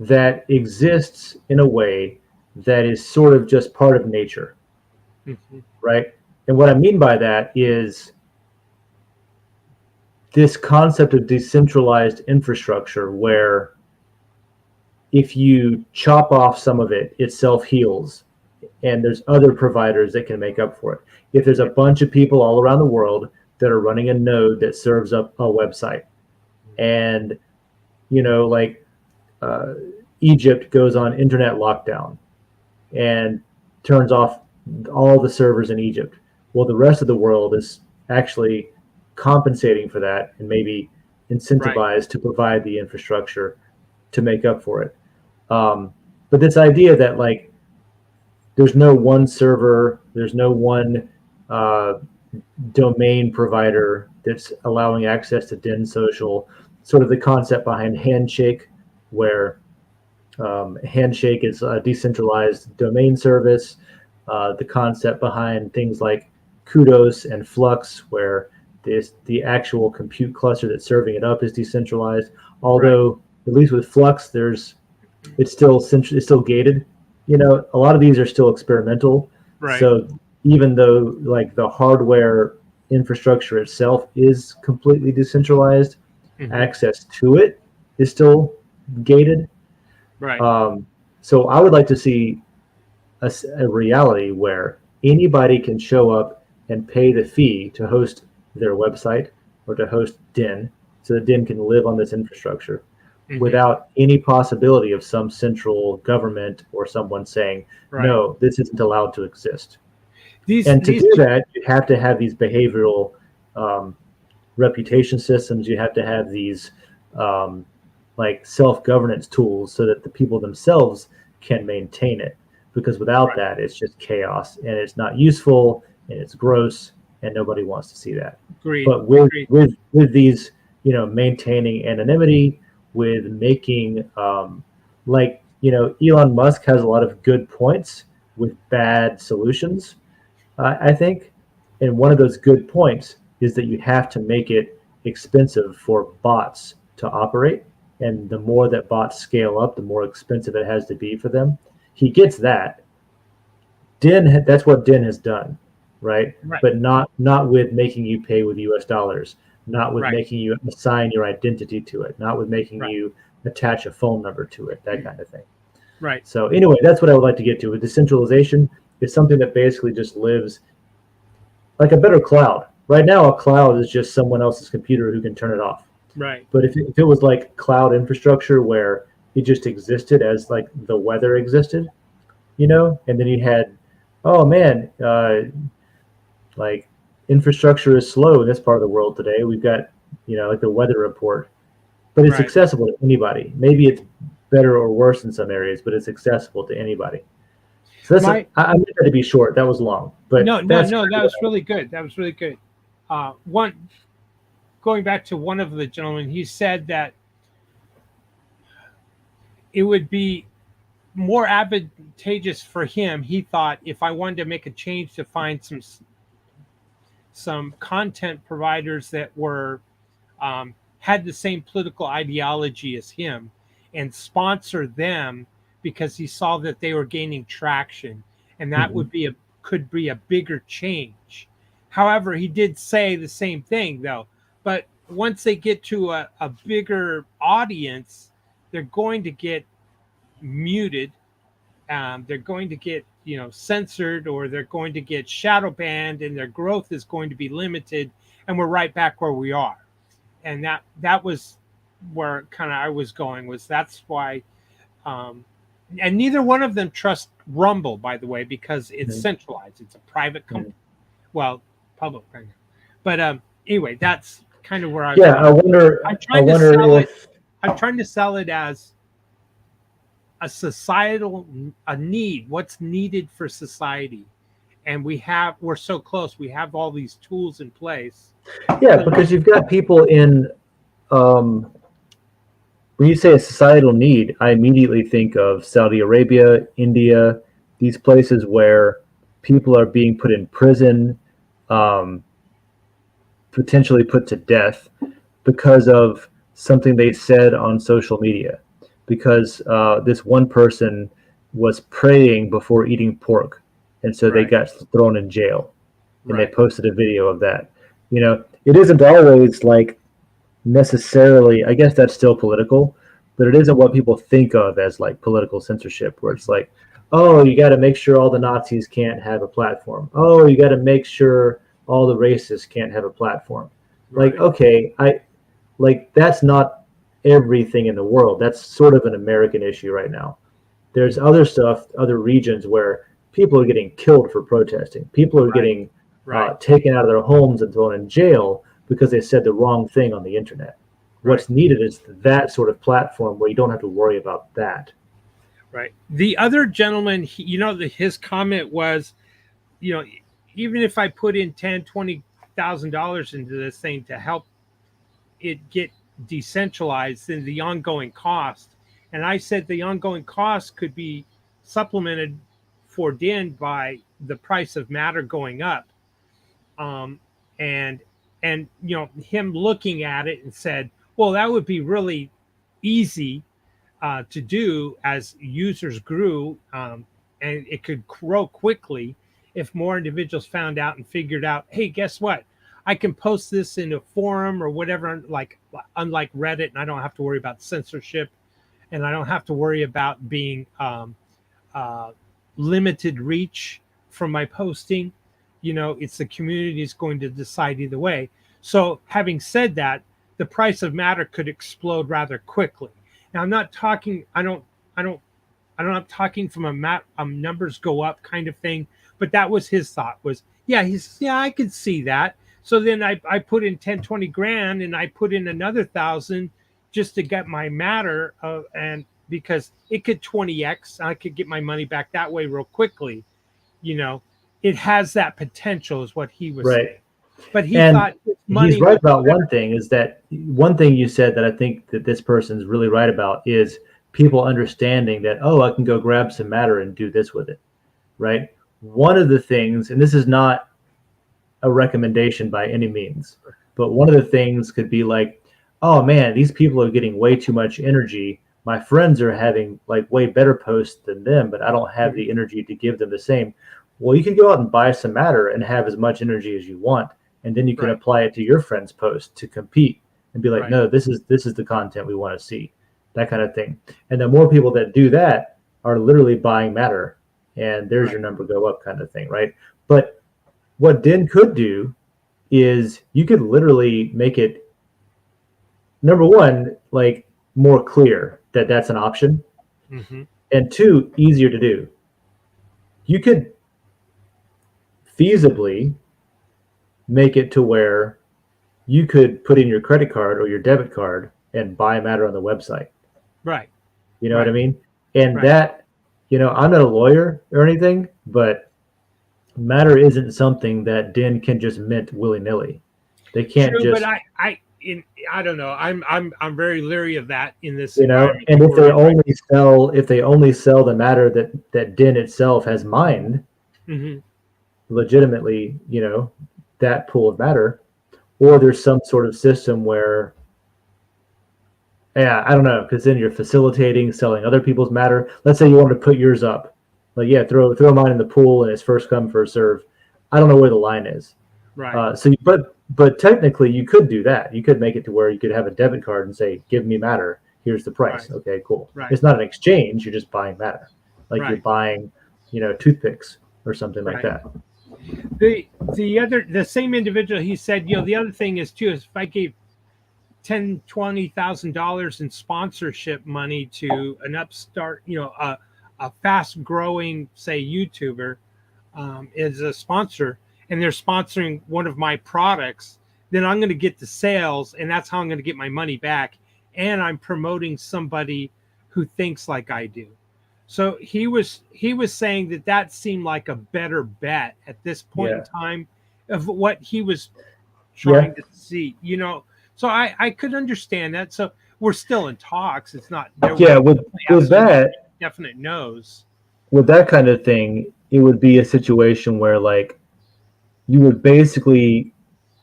that exists in a way that is sort of just part of nature, right? And what I mean by that is this concept of decentralized infrastructure where if you chop off some of it, it self-heals, and there's other providers that can make up for it. If there's a bunch of people all around the world that are running a node that serves up a website, and Egypt goes on internet lockdown and turns off all the servers in Egypt, well, the rest of the world is actually compensating for that and maybe incentivized to provide the infrastructure to make up for it. But this idea that there's no one server, there's no one domain provider that's allowing access to Den.Social, sort of the concept behind Handshake, where Handshake is a decentralized domain service, the concept behind things like Kudos and Flux, where the actual compute cluster that's serving it up is decentralized. Although, at least with Flux, it's still gated. A lot of these are still experimental. Right. So even though the hardware infrastructure itself is completely decentralized, access to it is still gated. Right. So I would like to see a reality where anybody can show up and pay the fee to host their website or to host DIN, so that DIN can live on this infrastructure without any possibility of some central government or someone saying, no, this isn't allowed to exist. To do that, you have to have these behavioral reputation systems. You have to have these self-governance tools so that the people themselves can maintain it. Because without that, it's just chaos, and it's not useful, and it's gross, and nobody wants to see that. Agreed. But with these, maintaining anonymity, with making Elon Musk has a lot of good points with bad solutions, I think. And one of those good points is that you have to make it expensive for bots to operate. And the more that bots scale up, the more expensive it has to be for them. He gets that. That's what DIN has done, right? But not with making you pay with US dollars, not with making you assign your identity to it, not with making you attach a phone number to it, that kind of thing. Right. So anyway, that's what I would like to get to. With decentralization, is something that basically just lives like a better cloud. Right now, a cloud is just someone else's computer who can turn it off. Right. But if it was like cloud infrastructure where it just existed as the weather existed, and then you had, oh man, infrastructure is slow in this part of the world today. We've got, the weather report, but it's accessible to anybody. Maybe it's better or worse in some areas, but it's accessible to anybody. So I meant that to be short. That was long, but no, that was really good. That was really good. Going back to one of the gentlemen, he said that it would be more advantageous for him, he thought, if I wanted to make a change, to find some content providers that were had the same political ideology as him and sponsor them because he saw that they were gaining traction, and that Mhm. could be a bigger change. However, he did say the same thing though. But once they get to a bigger audience, they're going to get muted. They're going to get censored, or they're going to get shadow banned, and their growth is going to be limited. And we're right back where we are. And that was where kind of I was going, was that's why. And neither one of them trust Rumble, by the way, because it's Mhm. centralized. It's a private Mhm. company. Well, public right now. But anyway, that's kind of where I was Yeah, going. I'm I trying to wonder sell it. if I'm trying to sell it as a societal a need. What's needed for society, and we're so close. We have all these tools in place. yeah, To look, because you've got people in um, when you say a societal need, I immediately think of Saudi Arabia, India, these places where people are being put in prison, um, potentially put to death because of something they said on social media. Because this one person was praying before eating pork, and so they right, got thrown in jail. And they right, posted a video of that. It isn't always like necessarily, I guess that's still political, but it isn't what people think of as like political censorship, where it's like, oh, you got to make sure all the Nazis can't have a platform. Oh, you got to make sure all the racists can't have a platform. Like, right, okay, that's not everything in the world. That's sort of an American issue right now. There's other stuff, other regions where people are getting killed for protesting. People are right, getting right, taken out of their homes and thrown in jail because they said the wrong thing on the internet. right, What's needed is that sort of platform where you don't have to worry about that. right. The other gentleman, his comment was, you know, even if I put in $10,000, $20,000 into this thing to help it get decentralized, then the ongoing cost. And I said the ongoing cost could be supplemented for DIN by the price of matter going up. Um, and him looking at it and said, well, that would be really easy to do as users grew, and it could grow quickly if more individuals found out and figured out, hey, guess what? I can post this in a forum or whatever, like unlike Reddit, and I don't have to worry about censorship, and I don't have to worry about being uh, limited reach from my posting. It's the community is going to decide either way. So, having said that, the price of matter could explode rather quickly. Now, I'm not talking. I'm not talking from numbers go up kind of thing. But that was his thought. Was yeah, I could see that. So then I put in 10, 20 grand, and I put in another 1,000 just to get my matter, and because it could 20x, I could get my money back that way real quickly. You know, it has that potential, is what he was Right. saying. But he And thought his he's money right was about whatever. one thing, is that one thing you said that I think that this person's really right about is people understanding that, oh, I can go grab some matter and do this with it. Right. One of the things, and this is not a recommendation by any means, but one of the things could be like, oh man, these people are getting way too much energy. My friends are having like way better posts than them, but I don't have Mhm. the energy to give them the same. Well, you can go out and buy some matter and have as much energy as you want, and then you can Right, apply it to your friend's post to compete and be like, right, no, this is the content we want to see, that kind of thing. And the more people that do that are literally buying matter, and there's right, your number go up, kind of thing, right? But what Den could do is you could literally make it, number one, like more clear that that's an option, hmm, and two, easier to do. You could feasibly make it to where you could put in your credit card or your debit card and buy matter on the website. right, You know what I right, mean? And right. that, I'm not a lawyer or anything, but matter isn't something that Den can just mint willy nilly. They can't True, but just, I don't know. I'm very leery of that in this environment and that we're in right if they only sell the matter that Den itself has mined now. Hmm. legitimately, that pool of matter, or there's some sort of system where Yeah, I don't know, because then you're facilitating selling other people's matter. Let's say you wanted to put yours up, like yeah, throw mine in the pool and it's first come first serve. I don't know where the line is. Right. But technically you could do that. You could make it to where you could have a debit card and say, "Give me matter. Here's the price." Right. Okay, cool. Right. It's not an exchange. You're just buying matter, like you're Right. buying, toothpicks or something like Right. that. The same individual, he said, the other thing is too, is if I gave $20,000 in sponsorship money to an upstart, a fast growing, say, YouTuber, is a sponsor, and they're sponsoring one of my products, then I'm going to get the sales, and that's how I'm going to get my money back. And I'm promoting somebody who thinks like I do. So he was saying that seemed like a better bet at this point in time of what he was trying to see, So I could understand that. So we're still in talks. It's not with that definite no's. With that kind of thing, it would be a situation where like you would basically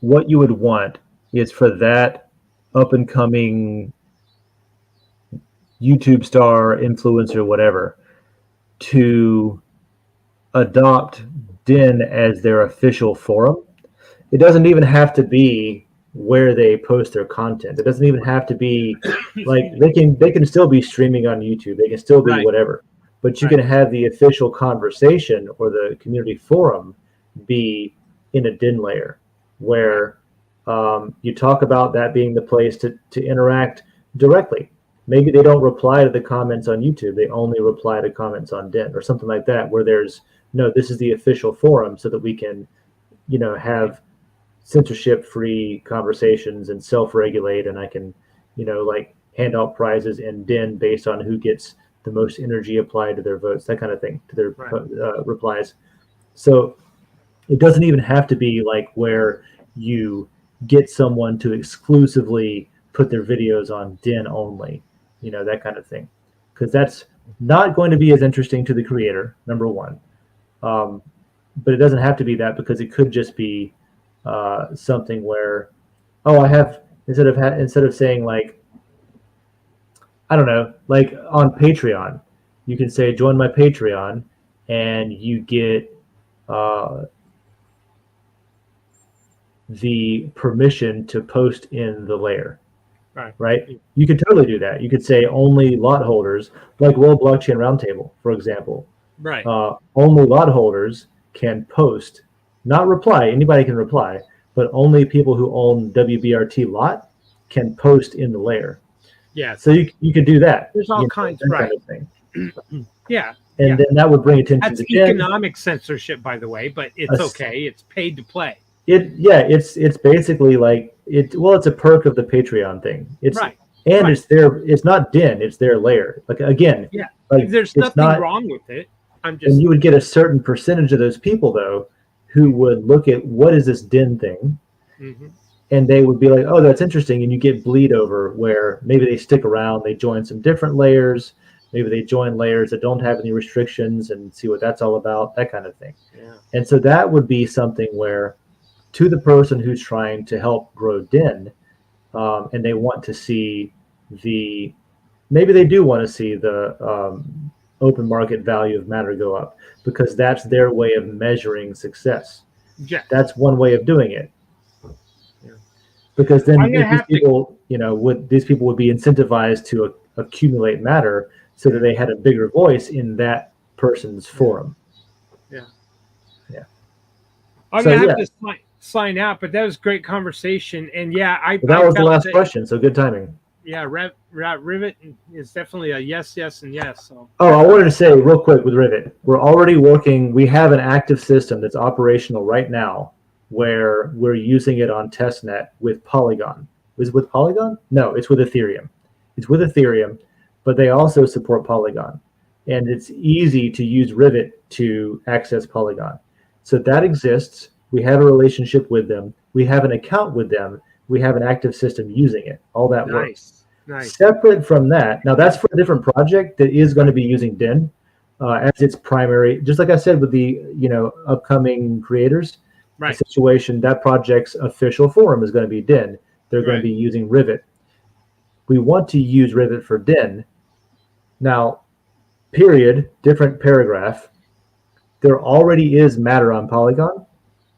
what you would want is for that up and coming YouTube star, influencer, whatever, to adopt Den as their official forum. It doesn't even have to be where they post their content. It doesn't even have to be like they can still be streaming on YouTube. They can still be whatever. But you can have the official conversation or the community forum be in a Den layer where you talk about that being the place to interact directly. Maybe they don't reply to the comments on YouTube. They only reply to comments on Den or something like that, where there's this is the official forum so that we can, have censorship-free conversations and self-regulate, and I can, like hand out prizes in Den based on who gets the most energy applied to their votes, that kind of thing, to their replies. So it doesn't even have to be like where you get someone to exclusively put their videos on Den only, that kind of thing, because that's not going to be as interesting to the creator, number one. But it doesn't have to be that, because it could just be something where, I have instead of saying like, I don't know, like on Patreon, you can say join my Patreon, and you get the permission to post in the layer. Right? You could totally do that. You could say only lot holders, like World Blockchain Roundtable, for example. Right. Only lot holders can post, not reply. Anybody can reply, but only people who own WBRT lot can post in the layer. Yeah. So you could do that. There's all kinds, that kind of thing. Yeah. And then that would bring attention to economic censorship, by the way, but it's okay. It's paid to play. It's basically like it's a perk of the Patreon thing. It's it's not Den, it's their layer. Like again, like there's nothing wrong with it. And you would get a certain percentage of those people though who would look at what is this Den thing, and they would be like, oh, that's interesting, and you get bleed over where maybe they stick around, they join some different layers, maybe they join layers that don't have any restrictions and see what that's all about, that kind of thing. And so that would be something where, to the person who's trying to help grow Den, and they want to see maybe they do want to see the open market value of matter go up, because that's their way of measuring success. That's one way of doing it. Because then these people would be incentivized to accumulate matter so that they had a bigger voice in that person's forum. I'm gonna have to sign out, but that was great conversation, and that was the last question, so good timing. Rivet is definitely a yes, and yes. So. I wanted to say real quick with Rivet, we're already working. We have an active system that's operational right now, where we're using it on testnet with Polygon. Is it with Polygon? No, it's with Ethereum. It's with Ethereum, but they also support Polygon, and it's easy to use Rivet to access Polygon. So that exists. We have a relationship with them. We have an account with them. We have an active system using it. All that works. Nice. Separate from that, now that's for a different project that is going to be using Den as its primary. Just like I said with the upcoming creators, the situation, that project's official forum is going to be Den. They're going to be using Rivet. we want to use Rivet for DIN. Now, period, different paragraph. There already is matter on Polygon.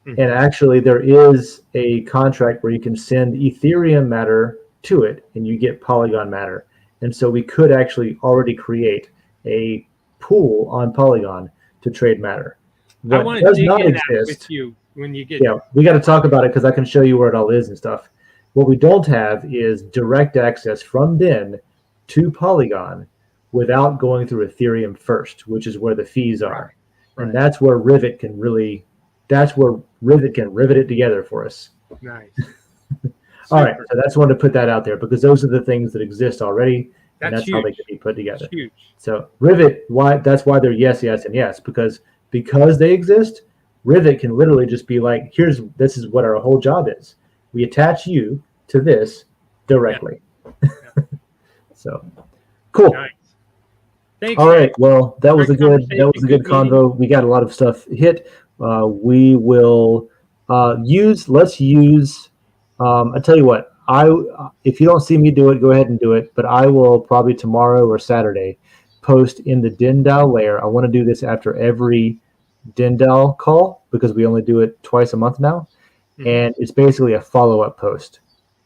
And actually, there is a contract where you can send Ethereum matter to it, and you get Polygon matter. And so we could actually already create a pool on Polygon to trade matter. I want to dig in that with you when you get. Yeah, we got to talk about it because I can show you where it all is and stuff. What we don't have is direct access from DIN to Polygon without going through Ethereum first, which is where the fees are. Right. And that's where Rivet can rivet it together for us. Nice. All right, so that's one to put that out there because those are the things that exist already, and that's huge. how they can be put together. That's huge. So Rivet, that's why they're yes, and yes, because they exist. Rivet can literally just be like, this is what our whole job is. We attach you to this directly. Yeah. So cool. Nice. Thanks. All right. Well, that was a good convo. We got a lot of stuff hit. We will let's use. I tell you what, if you don't see me do it, go ahead and do it. But I will probably tomorrow or Saturday post in the DENDAO layer. I want to do this after every DENDAO call because we only do it twice a month now. Mm-hmm. And it's basically a follow-up post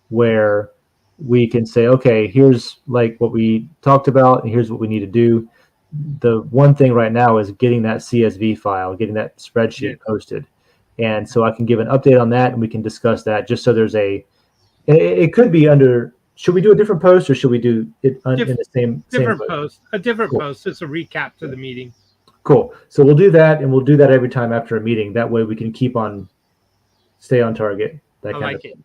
where we can say, okay, here's like what we talked about and here's what we need to do. The one thing right now is getting that CSV file, getting that spreadsheet posted. And so I can give an update on that and we can discuss that just so there's it could be under, should we do a different post or should we do it in the same post? A different post. It's a recap to the meeting. Cool. So we'll do that and we'll do that every time after a meeting. That way we can stay on target. That kind of thing.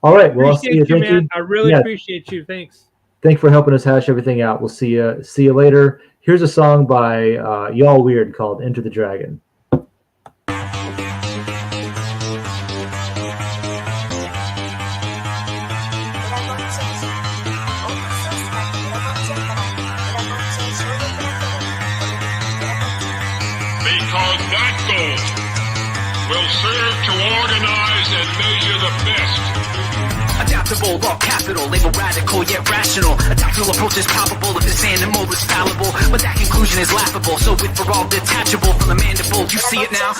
All right. Well, I'll see you. Thank you. I really appreciate you. Thanks. Thanks for helping us hash everything out. We'll see you later. Here's a song by Y'all Weird called Enter the Dragon. Because that goal will serve to organize and measure the best. Adaptable, all capital, label radical yet rational. A tactical approach is palpable if this animal is fallible. But that conclusion is laughable, so with for all detachable from the mandible, you see it now?